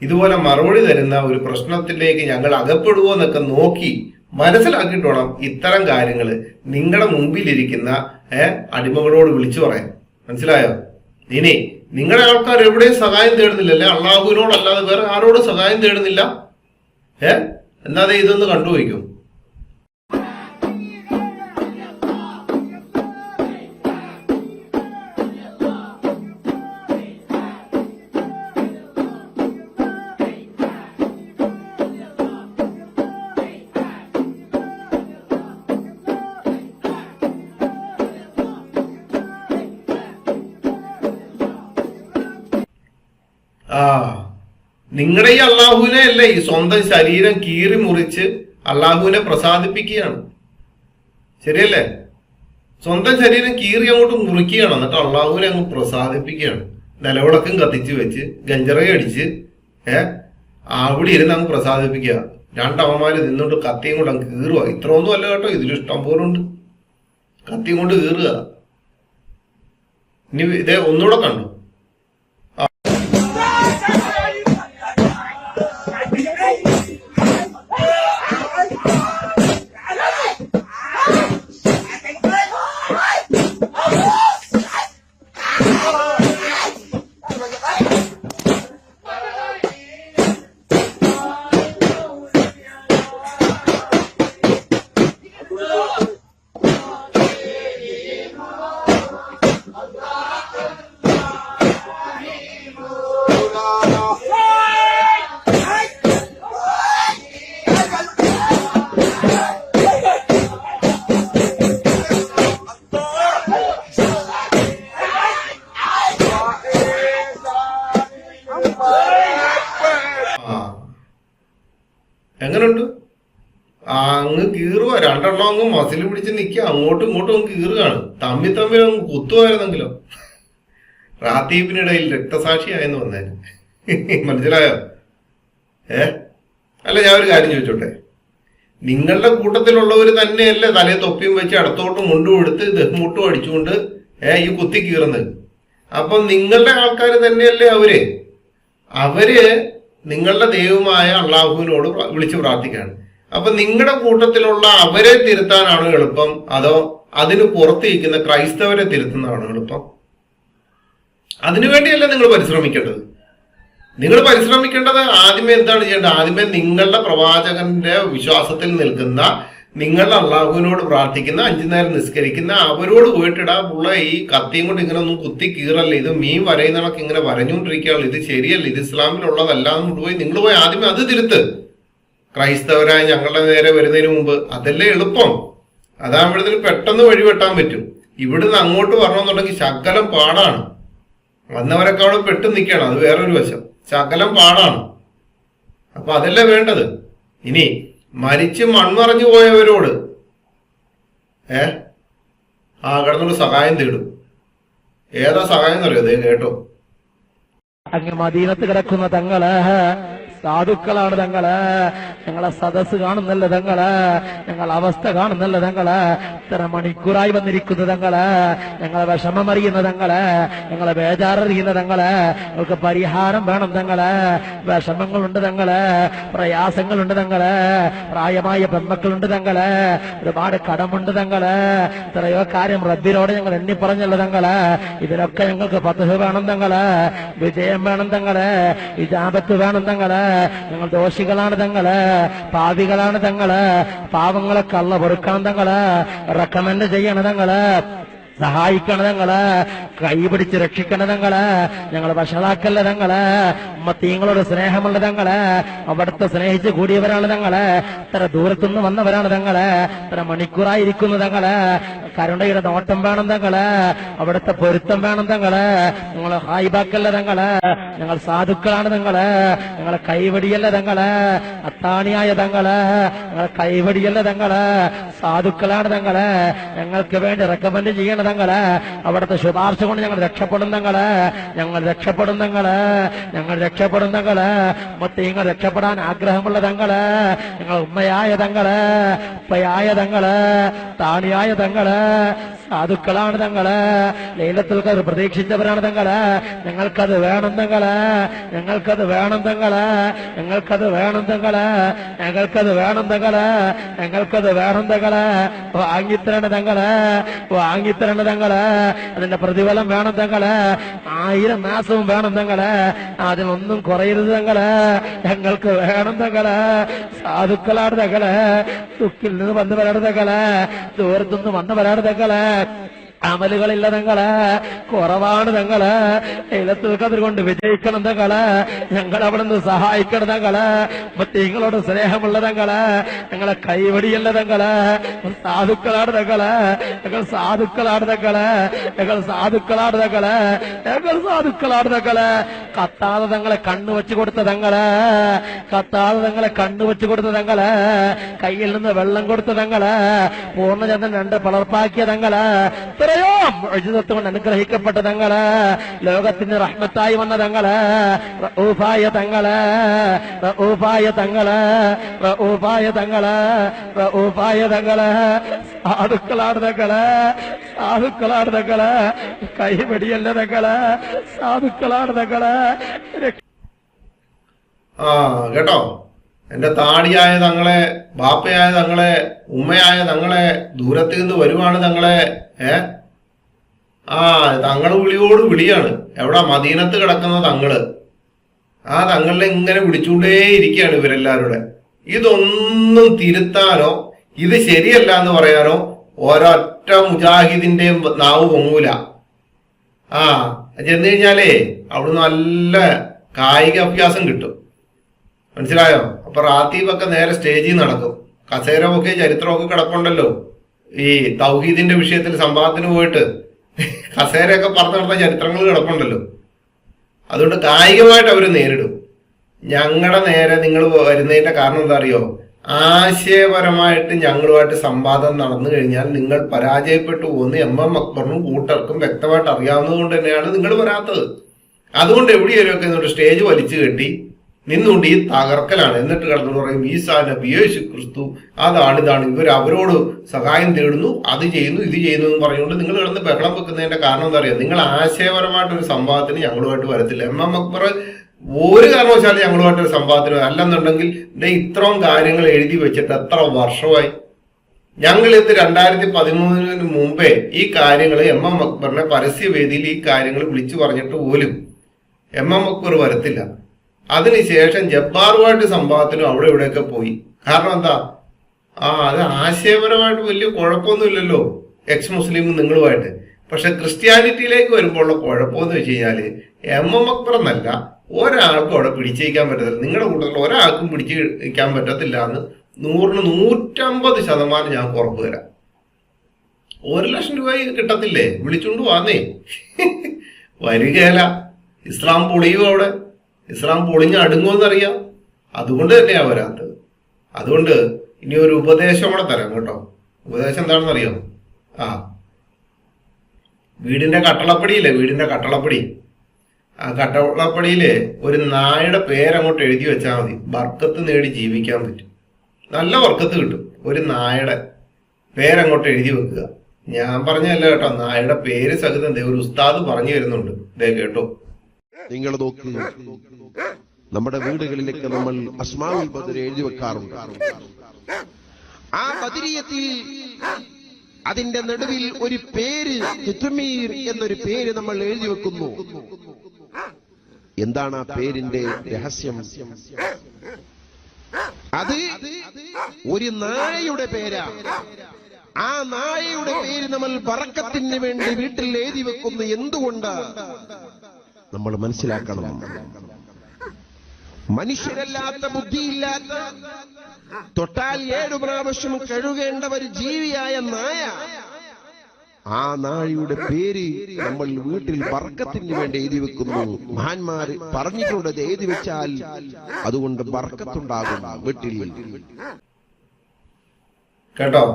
ഇതുപോലെ മറുപടി തരുന്ന ഒരു പ്രശ്നത്തിലേക്ക് ഞങ്ങൾ അകപ്പെടുവോ എന്നൊക്കെ നോക്കി മനസ്സിലാക്കിയിട്ട് വേണം ഇത്തരം കാര്യങ്ങൾ നിങ്ങളുടെ മുമ്പിലിരിക്കുന്ന അടിമകളോട് വിളിച്ചു പറയാൻ. മനസ്സിലായോ? ഇനി നിങ്ങളുടെ ആൾക്കാർ എവിടെയും സഹായം തേടുന്നില്ലല്ലേ? അള്ളാഹുവിനോടല്ലാതെ വേറെ ആരോടും സഹായം തേടുന്നില്ല. എന്നാതെ ഇതൊന്ന് കണ്ടുപോയിക്കും. നിങ്ങളുടെ ഈ അള്ളാഹുവിനെ അല്ലേ ഈ സ്വന്തം ശരീരം കീറി മുറിച്ച് അള്ളാഹുവിനെ പ്രസാദിപ്പിക്കുകയാണ്. ശരിയല്ലേ? സ്വന്തം ശരീരം കീറി അങ്ങോട്ട് മുറിക്കുകയാണ്, എന്നിട്ട് അള്ളാഹുവിനെ അങ്ങ് പ്രസാദിപ്പിക്കുകയാണ്. നിലവിളക്കും കത്തിച്ച് വെച്ച് ഗഞ്ചറയും അടിച്ച് അവിടെ ഇരുന്ന് അങ്ങ് പ്രസാദിപ്പിക്കുക. രണ്ടമ്മമാര് നിന്നോണ്ട് കത്തിയും കൊണ്ട് അങ്ങ് കീറുക. ഇത്രയൊന്നും അല്ല കേട്ടോ, ഇതിലിഷ്ടം പോലെ ഉണ്ട്. കത്തിയും കൊണ്ട് കീറുക. ഇനി ഇതേ ഒന്നുകൂടെ കണ്ടു. എങ്ങനെയുണ്ട്? അങ്ങ് കീറുക, രണ്ടെണ്ണം അങ്ങ് മസിൽ പിടിച്ച് നിൽക്കുക, അങ്ങോട്ടും ഇങ്ങോട്ടും അങ്ങ് കീറുകയാണ്. തമ്മിൽ അങ്ങ് കുത്തുമായിരുന്നെങ്കിലോ റാത്തീബിനിടയിൽ രക്തസാക്ഷിയായെന്ന് വന്നേന്. മനസ്സിലായോ? അല്ല, ഞാൻ ഒരു കാര്യം ചോദിച്ചോട്ടെ, നിങ്ങളുടെ കൂട്ടത്തിലുള്ളവർ തന്നെയല്ലേ തലയെ തൊപ്പിയും വെച്ച് അടുത്തോട്ട് മുണ്ടും എടുത്ത് ദഹ്മുട്ടും അടിച്ചുകൊണ്ട് ഈ കുത്തി കീറുന്നത്? അപ്പൊ നിങ്ങളുടെ ആൾക്കാർ തന്നെയല്ലേ അവര് നിങ്ങളുടെ ദൈവമായ അള്ളാഹുവിനോട് വിളിച്ചു പ്രാർത്ഥിക്കുകയാണ്. അപ്പൊ നിങ്ങളുടെ കൂട്ടത്തിലുള്ള അവരെ തിരുത്താനാണോ എളുപ്പം, അതോ അതിന് പുറത്തിരിക്കുന്ന ക്രൈസ്തവരെ തിരുത്തുന്നതാണോ എളുപ്പം? അതിനുവേണ്ടിയല്ലേ നിങ്ങൾ പരിശ്രമിക്കേണ്ടത്. നിങ്ങൾ പരിശ്രമിക്കേണ്ടത് ആദ്യമേ എന്താണ് ചെയ്യേണ്ടത്? ആദ്യമേ നിങ്ങളുടെ പ്രവാചകന്റെ വിശ്വാസത്തിൽ നിൽക്കുന്ന, നിങ്ങളുടെ അള്ളാഹുവിനോട് പ്രാർത്ഥിക്കുന്ന, 5 നേരം നിസ്കരിക്കുന്ന അവരോട് പോയിട്ടിടാ ഈ കത്തിയും കൊണ്ട് ഇങ്ങനെ ഒന്നും കുത്തി കീറല്ലേ, ഇത് മീൻ വരയുന്നതൊക്കെ ഇങ്ങനെ വരഞ്ഞുകൊണ്ടിരിക്കുകയുള്ളൂ, ഇത് ശരിയല്ല, ഇത് ഇസ്ലാമിലുള്ളതല്ല എന്ന് പോയി നിങ്ങൾ പോയി ആദ്യമേ അത് തിരുത്ത്. ക്രൈസ്തവരായ ഞങ്ങളുടെ നേരെ വരുന്നതിന് മുമ്പ് അതല്ലേ എളുപ്പം. അതാകുമ്പോഴത്തേന് പെട്ടെന്ന് വഴിവെട്ടാൻ പറ്റും. ഇവിടുന്ന് അങ്ങോട്ട് വരണമെന്നുണ്ടെങ്കിൽ ശകലം പാടാണ്. വന്നവരൊക്കെ അവിടെ പെട്ടു നിൽക്കണം, അത് വേറൊരു വശം. ശകലം പാടാണ്. അപ്പൊ അതല്ലേ വേണ്ടത്. ഇനി മരിച്ച് മൺമറഞ്ഞു പോയവരോട് കിടന്നോട് സഹായം തേടും. ഏതാ സഹായം എന്നറിയോ? അതേ കേട്ടോ, അങ്ങ് മദീനത്ത് കിടക്കുന്ന തങ്ങള് സാധുക്കളാണ് തങ്ങള്. ഞങ്ങളെ സദസ് കാണുന്നല്ല തങ്ങള്, ഞങ്ങളെ അവസ്ഥ കാണുന്നല്ല തങ്ങള്. ഇത്ര മണിക്കൂറായി വന്നിരിക്കുന്ന തങ്ങള്, ഞങ്ങളെ വിഷമമറിയുന്ന തങ്ങള്, ഞങ്ങളെ ബേജാററിയുന്ന തങ്ങള്. ഞങ്ങൾക്ക് പരിഹാരം വേണം തങ്ങള്. വിഷമങ്ങളുണ്ട് തങ്ങള്, പ്രയാസങ്ങളുണ്ട് തങ്ങള്, പ്രായമായ പെൺമക്കളുണ്ട് തങ്ങള്, ഒരുപാട് കടമുണ്ട് തങ്ങള്. ഇത്രയോ കാര്യം റബ്ബിനോട് ഞങ്ങൾ എണ്ണി പറഞ്ഞല്ലോ തങ്ങള്. ഇതിനൊക്കെ ഞങ്ങൾക്ക് ഫത്ഹ് വേണം തങ്ങള്, വിജയം വേണം തങ്ങള്, ഇജാബത്ത് വേണം തങ്ങള്. ഞങ്ങൾ ദോഷികളാണ് തങ്ങള്, പാപികളാണ് തങ്ങള്. പാവങ്ങളൊക്കെ അള്ള പൊറുക്കണം തങ്ങള്, റെക്കമെൻഡ് ചെയ്യണം തങ്ങള്. സഹായിക്കണ തങ്ങള്, കൈപിടിച്ച് രക്ഷിക്കണ തങ്ങള്, ഞങ്ങൾ വഷളാക്കല്ല തങ്ങള്, ഉമ്മത്തീങ്ങളോട് സ്നേഹമുള്ള തങ്ങള്, അവിടുത്തെ സ്നേഹിച്ച് കൂടിയവരാണ് തങ്ങള്, ഇത്ര ദൂരത്തുനിന്ന് വന്നവരാണ് തങ്ങള്, ഇത്ര മണിക്കൂറായിരിക്കുന്നു തങ്ങള്, കരുണയുടെ നോട്ടം വേണം തങ്ങള്, അവിടുത്തെ പൊരുത്തം വേണം തങ്ങള്, ഞങ്ങൾ ഹായിബാക്കല്ല തങ്ങള്, ഞങ്ങൾ സാധുക്കളാണ് തങ്ങള്, ഞങ്ങളെ കൈവടിയല്ല തങ്ങള്, അത്താണിയായ തങ്ങള്, ഞങ്ങളെ കൈവടിയല്ല തങ്ങള്, സാധുക്കളാണ് തങ്ങള്, ഞങ്ങൾക്ക് വേണ്ടി റെക്കമെൻഡ് ചെയ്യണ തങ്ങള്, അവിടുത്തെ ശുപാർശ കൊണ്ട് ഞങ്ങൾ രക്ഷപ്പെടും തങ്ങള്, ഞങ്ങൾ രക്ഷപ്പെടും തങ്ങള്, ഞങ്ങൾ രക്ഷപ്പെടും തങ്ങള്, മുത്തീങ്ങൾ രക്ഷപ്പെടാൻ ആഗ്രഹമുള്ള തങ്ങള്, ഞങ്ങൾ ഉമ്മയായ തങ്ങള്, ഉപ്പയായ തങ്ങള്, താണിയായ തങ്ങള്, സാധുക്കളാണ് തങ്ങള്, ലൈലത്തുൽ ഖദ്ർ പ്രതീക്ഷിച്ചവരാണ് തങ്ങള്, ഞങ്ങൾക്കത് വേണം തങ്ങള്, ഞങ്ങൾക്കത് വേണം തങ്ങള്, ഞങ്ങൾക്കത് വേണം തങ്ങള്, ഞങ്ങൾക്കത് വേണം തങ്ങള്, ഞങ്ങൾക്കത് വേണം തങ്ങള്, വാങ്ങിത്തരണ തങ്ങള്, വാങ്ങിത്തരണ തങ്ങള്, അതിന്റെ പ്രതിഫലം വേണം തങ്ങള്, 1000 മാസവും വേണം തങ്ങള്, അതിനൊന്നും കുറയരുത് തങ്ങള്, ഞങ്ങൾക്ക് വേണം തങ്ങള്, സാധുക്കളാണ് തങ്ങള്, ദുഃഖിൽ നിന്ന് വന്നവരാണ് തങ്ങള്, ദൂരത്തുനിന്ന് വന്നവരാണ് തങ്ങള്, അമലുകളില്ല തങ്ങള്, കുറവാണ് തങ്ങള്, ലൈലത്തുൽ ഖദ്ർ കൊണ്ട് വിജയിക്കണം തങ്ങള്, ഞങ്ങൾ അവിടെ നിന്ന് സഹായിക്കണം തങ്ങള്, മുത്തീങ്ങളോട് സ്നേഹമുള്ള തങ്ങള്, ഞങ്ങളെ കൈവടിയല്ല തങ്ങള്, സാധുക്കളാണ് തങ്ങള്, ഞങ്ങൾ സാധുക്കളാണ് തങ്ങള്, ഞങ്ങൾ സാധുക്കളാണ് തങ്ങള്, ഞങ്ങൾ സാധുക്കളാണ് തങ്ങള്, കത്താതെ തങ്ങളെ കണ്ണു വെച്ച് കൊടുത്ത തങ്ങള്, കത്താതെ തങ്ങളെ കണ്ണു വെച്ച് കൊടുത്ത തങ്ങള്, കയ്യിൽ നിന്ന് വെള്ളം കൊടുത്ത തങ്ങള്, പൂർണ്ണചന്ദ്രൻ 2 പിളർപ്പാക്കിയ തങ്ങള്, എത്രയോ മുഅ്ജിസത്ത് കൊണ്ട് അനുഗ്രഹിക്കപ്പെട്ട തങ്ങള്, ലോകത്തിന് റഹ്മത്തായി വന്ന തങ്ങള്, റഊഫായ തങ്ങള്, റഊഫായ തങ്ങള്, റഊഫായ തങ്ങള്, റഊഫായ തങ്ങള്, സാധുക്കളാണ് തങ്ങള്, സാധുക്കളാണ് തങ്ങള്, കൈവടിയല്ല തങ്ങള്, സാധുക്കളാണ് തങ്ങള്. ആ കേട്ടോ, എന്റെ താടിയായ തങ്ങളെ, ബാപ്പയായ തങ്ങളെ, ഉമ്മയായ തങ്ങളെ, ദൂരത്ത് നിന്ന് വരുവാണ് തങ്ങളെ. തങ്ങള് വിളിയോട് വിളിയാണ്. എവിടാ? മദീനത്ത് കിടക്കുന്ന തങ്ങള്. ആ തങ്ങളെ ഇങ്ങനെ വിളിച്ചുകൊണ്ടേയിരിക്കുകയാണ് ഇവരെല്ലാവരുടെ. ഇതൊന്നും തിരുത്താനോ ഇത് ശരിയല്ല എന്ന് പറയാനോ ഒരൊറ്റ മുജാഹിദിന്റെയും നാവ് പൊങ്ങൂല. ചെന്ന് കഴിഞ്ഞാലേ അവിടെ നല്ല കായിക അഭ്യാസം കിട്ടും. മനസ്സിലായോ? അപ്പൊ റാത്തീബൊക്കെ നേരെ സ്റ്റേജിൽ നടക്കും. കസേരമൊക്കെ ചരിത്രമൊക്കെ കിടപ്പുണ്ടല്ലോ. ഈ തൗഹീദിന്റെ വിഷയത്തിൽ സംവാദത്തിന് പോയിട്ട് കസേരയൊക്കെ പറഞ്ഞു നടന്ന ചരിത്രങ്ങൾ കിടപ്പുണ്ടല്ലോ. അതുകൊണ്ട് കായികമായിട്ട് അവർ നേരിടും. ഞങ്ങളുടെ നേരെ നിങ്ങൾ വരുന്നതിന്റെ കാരണം എന്താ അറിയോ? ആശയപരമായിട്ട് ഞങ്ങളുമായിട്ട് സംവാദം നടന്നു കഴിഞ്ഞാൽ നിങ്ങൾ പരാജയപ്പെട്ടു പോകുന്ന MM അക്ബറിനും കൂട്ടർക്കും വ്യക്തമായിട്ട് അറിയാവുന്നത് കൊണ്ട് തന്നെയാണ് നിങ്ങൾ വരാത്തത്. അതുകൊണ്ട് എവിടെയൊക്കെ എന്നിട്ട് സ്റ്റേജ് വലിച്ചു കെട്ടി നിന്നുകൊണ്ട് ഈ തകർക്കലാണ്. എന്നിട്ട് കിടന്നു പറയും ഈസാ നബി, യേശു ക്രിസ്തു, ഇതാണ് ഇവർ അവരോട് സഹായം തേടുന്നു, അത് ചെയ്യുന്നു, ഇത് ചെയ്യുന്നു എന്ന് പറഞ്ഞുകൊണ്ട് നിങ്ങൾ കിടന്ന് ബഹളം വെക്കുന്നതിന്റെ കാരണം എന്താ അറിയാം? നിങ്ങൾ ആശയപരമായിട്ടൊരു സംവാദത്തിന് ഞങ്ങളുമായിട്ട് വരത്തില്ല. MM അക്ബർ ഒരു കാരണവശാലും ഞങ്ങളുമായിട്ടൊരു സംവാദത്തിന് അല്ലെന്നുണ്ടെങ്കിൽ ഇത്രയും കാര്യങ്ങൾ എഴുതി വെച്ചിട്ട് എത്ര വർഷമായി. ഞങ്ങൾ ഇത് 2013 മുമ്പേ ഈ കാര്യങ്ങൾ MM അക്ബറിനെ പരസ്യവേദിയിൽ ഈ കാര്യങ്ങൾ വിളിച്ചു പറഞ്ഞിട്ട് പോലും MM അക്ബർ വരത്തില്ല. അതിനുശേഷം ജബ്ബാറുമായിട്ട് സംഭവത്തിനും അവിടെ ഇവിടെയൊക്കെ പോയി. കാരണം എന്താ? അത് ആശയപരമായിട്ട് വലിയ കുഴപ്പമൊന്നുമില്ലല്ലോ എക്സ് മുസ്ലിം നിങ്ങളുമായിട്ട്. പക്ഷെ ക്രിസ്ത്യാനിറ്റിയിലേക്ക് വരുമ്പോൾ ഉള്ള കുഴപ്പമെന്ന് വെച്ച് കഴിഞ്ഞാല് MM അക്ബർ എന്നല്ല ഒരാൾക്കും അവിടെ പിടിച്ചേക്കാൻ പറ്റത്തില്ല. നിങ്ങളുടെ കൂട്ടത്തിൽ ഒരാൾക്കും പിടിച്ചു നിൽക്കാൻ പറ്റത്തില്ല എന്ന് 100-150% ഞാൻ ഉറപ്പ് തരാം. 1 ലക്ഷം രൂപ കിട്ടത്തില്ലേ? വിളിച്ചുകൊണ്ട് വന്നേ വരികയില്ല. ഇസ്ലാം പൊളിയും അവിടെ. ഇസ്ലാം പൊളിഞ്ഞ് അടുങ്ങുമെന്നറിയാം. അതുകൊണ്ട് തന്നെയാ വരാത്തത്. അതുകൊണ്ട് ഇനി ഒരു ഉപദേശം കൂടെ തരാം കേട്ടോ. ഉപദേശം എന്താണെന്നറിയോ? വീടിന്റെ കട്ടളപ്പടിയില്ലേ, വീടിന്റെ കട്ടളപ്പടി, ആ കട്ടളപ്പടിയില് ഒരു നായയുടെ പേരങ്ങോട്ട് എഴുതി വെച്ചാൽ മതി. ബർക്കത്ത് നേടി ജീവിക്കാൻ പറ്റും. നല്ല ബർക്കത്ത് കിട്ടും. ഒരു നായയുടെ പേരങ്ങോട്ട് എഴുതി വെക്കുക. ഞാൻ പറഞ്ഞല്ല കേട്ടോ, നായയുടെ പേര് സഹിതം ഒരു ഉസ്താദ് പറഞ്ഞു തരുന്നുണ്ട്. ദേ കേട്ടോ. നിങ്ങൾ നോക്കി, നമ്മുടെ വീടുകളിലേക്ക് നമ്മൾ അസ്മാഉൽ ബദർ എഴുതി വെക്കാറുണ്ട്. ആ ബദരിയത്തിൽ അതിന്റെ നടുവിൽ ഒരു പേര്, തിത്മീർ എന്നൊരു പേര് നമ്മൾ എഴുതി വെക്കുന്നു. എന്താണ് ആ പേരിന്റെ രഹസ്യം? അത് ഒരു നായയുടെ പേരാ. ആ നായയുടെ പേര് നമ്മൾ ബറക്കത്തിന് വേണ്ടി വീട്ടിൽ എഴുതി വെക്കുന്നു. എന്തുകൊണ്ട് നമ്മൾ മനസ്സിലാക്കണം. മനുഷ്യരല്ലാത്ത, ബുദ്ധിയില്ലാത്ത, തൊട്ടാൽ 7 പ്രാവശ്യം കഴുകേണ്ട ഒരു ജീവിയായ നായ, ആ നായയുടെ പേര് നമ്മൾ വീട്ടിൽ ബർക്കത്തിന് വേണ്ടി എഴുതി വെക്കുന്നു. മഹാന്മാർ പറഞ്ഞിട്ടുണ്ട്, അത് എഴുതി വെച്ചാൽ അതുകൊണ്ട് ബർക്കത്തുണ്ടാകും വീട്ടിൽ. കേട്ടോ,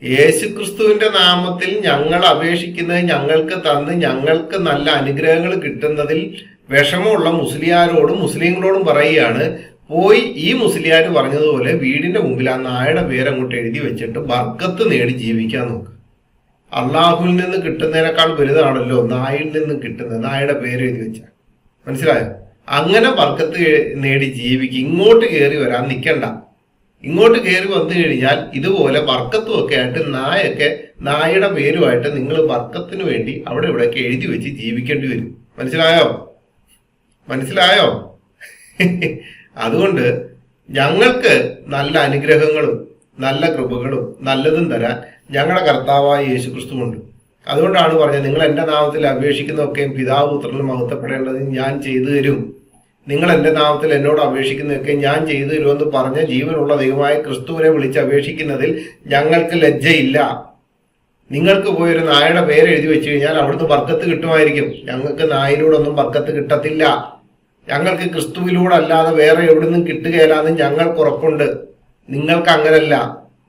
യേശുക്രിസ്തുവിന്റെ നാമത്തിൽ ഞങ്ങൾ അപേക്ഷിക്കുന്നത് ഞങ്ങൾക്ക് തന്ന് ഞങ്ങൾക്ക് നല്ല അനുഗ്രഹങ്ങൾ കിട്ടുന്നതിൽ വിഷമമുള്ള മുസ്ലിയാരോടും മുസ്ലിങ്ങളോടും പറയുകയാണ്, പോയി ഈ മുസ്ലിയാർ പറഞ്ഞതുപോലെ വീടിന്റെ മുമ്പിൽ ആ നായയുടെ പേരങ്ങോട്ട് എഴുതി വെച്ചിട്ട് ബർക്കത്ത് നേടി ജീവിക്കാൻ നോക്ക്. അള്ളാഹുവിൽ നിന്ന് കിട്ടുന്നതിനേക്കാൾ വലുതാണല്ലോ നായിൽ നിന്ന് കിട്ടുന്നത്. നായയുടെ പേര് എഴുതി വെച്ച, മനസ്സിലായോ? അങ്ങനെ ബർക്കത്ത് നേടി ജീവിക്കും. ഇങ്ങോട്ട് കയറി വരാൻ നിൽക്കണ്ട. ഇങ്ങോട്ട് കയറി വന്നു കഴിഞ്ഞാൽ ഇതുപോലെ ബർക്കത്തും ഒക്കെ ആയിട്ട് നായയുടെ പേരുമായിട്ട് നിങ്ങൾ ബർക്കത്തിന് വേണ്ടി അവിടെ ഇവിടെയൊക്കെ എഴുതി വെച്ച് ജീവിക്കേണ്ടി വരും. മനസ്സിലായോ? അതുകൊണ്ട് ഞങ്ങൾക്ക് നല്ല അനുഗ്രഹങ്ങളും നല്ല കൃപകളും നല്ലതും തരാൻ ഞങ്ങളുടെ കർത്താവായ യേശുക്രിസ്തുവുണ്ട്. അതുകൊണ്ടാണ് പറഞ്ഞത്, നിങ്ങൾ എന്റെ നാമത്തിൽ അപേക്ഷിക്കുന്നതൊക്കെയും പിതാവ് പുത്രനിൽ മഹത്വപ്പെടേണ്ടത് ഞാൻ ചെയ്തു തരും. നിങ്ങൾ എന്റെ നാമത്തിൽ എന്നോട് അപേക്ഷിക്കുന്നതൊക്കെ ഞാൻ ചെയ്തു തരുമെന്ന് പറഞ്ഞ ജീവനുള്ള ദൈവമായ ക്രിസ്തുവിനെ വിളിച്ച് അപേക്ഷിക്കുന്നതിൽ ഞങ്ങൾക്ക് ലജ്ജയില്ല. നിങ്ങൾക്ക് പോയൊരു നായയുടെ പേര് എഴുതി വെച്ച് കഴിഞ്ഞാൽ അവിടുന്ന് ബർക്കത്ത് കിട്ടുമായിരിക്കും. ഞങ്ങൾക്ക് നായയിലൂടൊന്നും ബർക്കത്ത് കിട്ടത്തില്ല. ഞങ്ങൾക്ക് ക്രിസ്തുവിലൂടെ അല്ലാതെ വേറെ എവിടുന്നും കിട്ടുകയില്ലാന്ന് ഞങ്ങൾക്ക് ഉറപ്പുണ്ട്. നിങ്ങൾക്ക് അങ്ങനല്ല.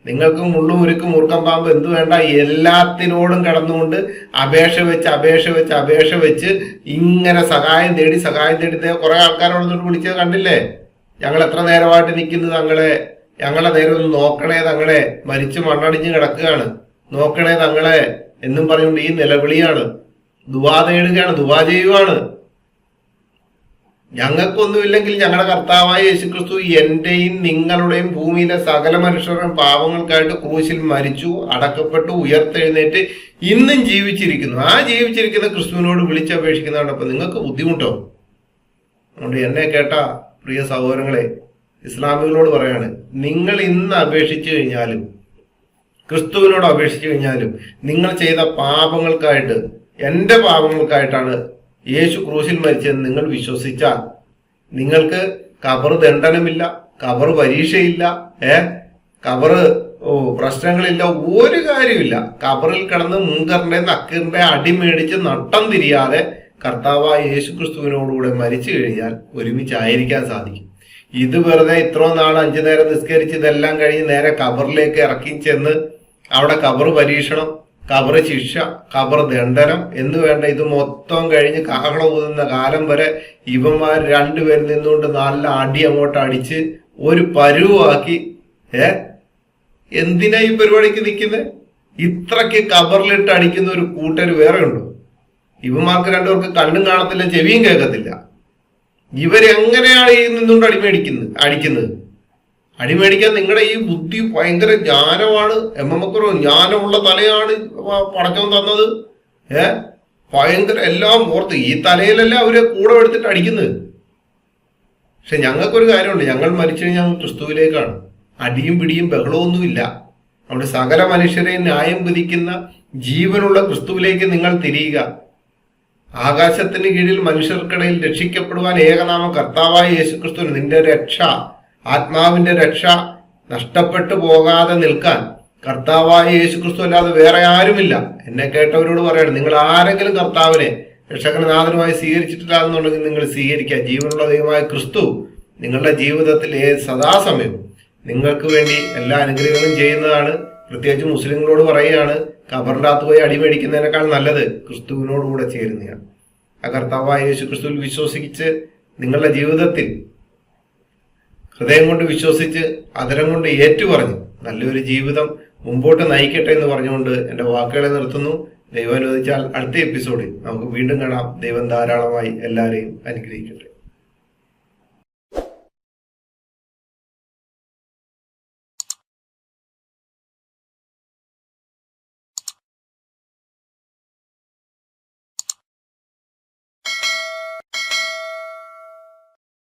നിങ്ങൾക്ക് മുള്ളും ഉരുക്കും മൂർക്കം പാമ്പ് എന്തു വേണ്ട എല്ലാത്തിനോടും കടന്നുകൊണ്ട് അപേക്ഷ വെച്ച് ഇങ്ങനെ സഹായം തേടി കുറെ ആൾക്കാരോട് വിളിച്ചത് കണ്ടില്ലേ? ഞങ്ങൾ എത്ര നേരമായിട്ട് നിൽക്കുന്നത് ഞങ്ങളെ നേരെ ഒന്ന് നോക്കണേ, തങ്ങളെ മരിച്ചു മണ്ണടിഞ്ഞ് കിടക്കുകയാണ്, നോക്കണേ തങ്ങളെ എന്നും പറഞ്ഞുകൊണ്ട് ഈ നിലവിളിയാണ്, ദുആ തേടുകയാണ്, ദുആ ചെയ്യുവാണ്. ഞങ്ങൾക്കൊന്നുമില്ലെങ്കിൽ ഞങ്ങളുടെ കർത്താവായ യേശുക്രിസ്തു എന്റെയും നിങ്ങളുടെയും ഭൂമിയിലെ സകല മനുഷ്യരുടെയും പാപങ്ങൾക്കായിട്ട് ക്രൂശിൽ മരിച്ചു, അടക്കപ്പെട്ടു, ഉയർത്തെഴുന്നേറ്റ് ഇന്നും ജീവിച്ചിരിക്കുന്നു. ആ ജീവിച്ചിരിക്കുന്ന ക്രിസ്തുവിനോട് വിളിച്ചപേക്ഷിക്കുന്നതോടൊപ്പം നിങ്ങൾക്ക് ബുദ്ധിമുട്ടോ? അതുകൊണ്ട് എന്നെ കേട്ട പ്രിയ സഹോദരങ്ങളെ, ഇസ്ലാമികളോട് പറയാണ്, നിങ്ങൾ ഇന്ന് അപേക്ഷിച്ചു കഴിഞ്ഞാലും ക്രിസ്തുവിനോട് അപേക്ഷിച്ചു കഴിഞ്ഞാലും നിങ്ങൾ ചെയ്ത പാപങ്ങൾക്കായിട്ട്, എന്റെ പാപങ്ങൾക്കായിട്ടാണ് യേശു ക്രൂശിൽ മരിച്ചെന്ന് നിങ്ങൾ വിശ്വസിച്ചാൽ നിങ്ങൾക്ക് ഖബർ ദണ്ഡനമില്ല, ഖബർ പരീക്ഷയില്ല, ഖബർ പ്രശ്നങ്ങളില്ല, ഒരു കാര്യമില്ല. ഖബറിൽ കിടന്ന് മുങ്കറിന്റെ നക്കറിന്റെ അടിമേടിച്ച് നട്ടം തിരിയാതെ കർത്താവായ യേശു ക്രിസ്തുവിനോടുകൂടെ മരിച്ചു കഴിഞ്ഞാൽ ഒരുമിച്ചായിരിക്കാൻ സാധിക്കും. ഇത് വെറുതെ ഇത്രയും നാൾ 5 നേരം നിസ്കരിച്ച് ഇതെല്ലാം കഴിഞ്ഞ് നേരെ ഖബറിലേക്ക് ഇറക്കി ചെന്ന് അവിടെ ഖബർ പരീക്ഷണം, ഖബർ ശിക്ഷ, ഖബർ ദണ്ഡനം എന്ന് വേണ്ട ഇത് മൊത്തം കഴിഞ്ഞ് കാഹള ഊതുന്ന കാലം വരെ ഇവന്മാർ രണ്ടുപേരും നിന്നുകൊണ്ട് നല്ല അടി അങ്ങോട്ട് അടിച്ച് ഒരു പരുവാക്കി. എന്തിനാ ഈ പരിപാടിക്ക് നിൽക്കുന്നത്? ഇത്രയ്ക്ക് ഖബറിലിട്ട് അടിക്കുന്ന ഒരു കൂട്ടര് വേറെ ഉണ്ടോ? ഇവന്മാർക്ക് രണ്ടുപേർക്ക് കണ്ണും കാണത്തില്ല, ചെവിയും കേൾക്കത്തില്ല. ഇവരെങ്ങനെയാണ് ഈ നിന്നുകൊണ്ട് അടിക്കുന്നത്? അടിമേടിക്കാൻ നിങ്ങളുടെ ഈ ബുദ്ധി ഭയങ്കര ജ്ഞാനമാണ്. എമ്മക്കറോ ജ്ഞാനമുള്ള തലയാണ് പടച്ചവൻ തന്നത്. ഭയങ്കര എല്ലാം ഓർത്ത് ഈ തലയിലല്ല അവരെ കൂടെ എടുത്തിട്ട് അടിക്കുന്നത്. പക്ഷെ ഞങ്ങൾക്കൊരു കാര്യമുണ്ട്, ഞങ്ങൾ മരിച്ചു കഴിഞ്ഞാൽ ക്രിസ്തുവിലേക്കാണ്. അടിയും പിടിയും ബഹളമൊന്നുമില്ല. അവിടെ സകല മനുഷ്യരെയും ന്യായം വിധിക്കുന്ന ജീവനുള്ള ക്രിസ്തുവിലേക്ക് നിങ്ങൾ തിരിയുക. ആകാശത്തിന് കീഴിൽ മനുഷ്യർക്കിടയിൽ രക്ഷിക്കപ്പെടുവാൻ ഏകനാമം കർത്താവായ യേശുക്രിസ്തുവിന് നിന്റെ രക്ഷ, ആത്മാവിന്റെ രക്ഷ നഷ്ടപ്പെട്ടു പോകാതെ നിൽക്കാൻ കർത്താവായ യേശുക്രിസ്തു അല്ലാതെ വേറെ ആരുമില്ല. എന്നെ കേട്ടവരോട് പറയണം, നിങ്ങൾ ആരെങ്കിലും കർത്താവിനെ രക്ഷകനാഥനുമായി സ്വീകരിച്ചിട്ടില്ല എന്നുണ്ടെങ്കിൽ നിങ്ങൾ സ്വീകരിക്കുക. ജീവനുള്ള ദൈവമായ ക്രിസ്തു നിങ്ങളുടെ ജീവിതത്തിൽ സദാസമയം നിങ്ങൾക്ക് വേണ്ടി എല്ലാ അനുഗ്രഹങ്ങളും ചെയ്യുന്നതാണ്. പ്രത്യേകിച്ച് മുസ്ലിങ്ങളോട് പറയുകയാണ്, ഖബറിന്റെ അകത്ത് പോയി അടിമേടിക്കുന്നതിനേക്കാൾ നല്ലത് ക്രിസ്തുവിനോടുകൂടെ ചേരുന്നതാണ്. ആ കർത്താവായ യേശു ക്രിസ്തുവിൽ വിശ്വസിച്ച് നിങ്ങളുടെ ജീവിതത്തിൽ ഹൃദയം കൊണ്ട് വിശ്വസിച്ച് അതരം കൊണ്ട് ഏറ്റുപറഞ്ഞ് നല്ലൊരു ജീവിതം മുമ്പോട്ട് നയിക്കട്ടെ എന്ന് പറഞ്ഞുകൊണ്ട് എന്റെ വാക്കുകളെ നിർത്തുന്നു. ദൈവം അനുവദിച്ചാൽ അടുത്ത എപ്പിസോഡിൽ നമുക്ക് വീണ്ടും കാണാം. ദൈവം ധാരാളമായി എല്ലാവരെയും അനുഗ്രഹിക്കട്ടെ.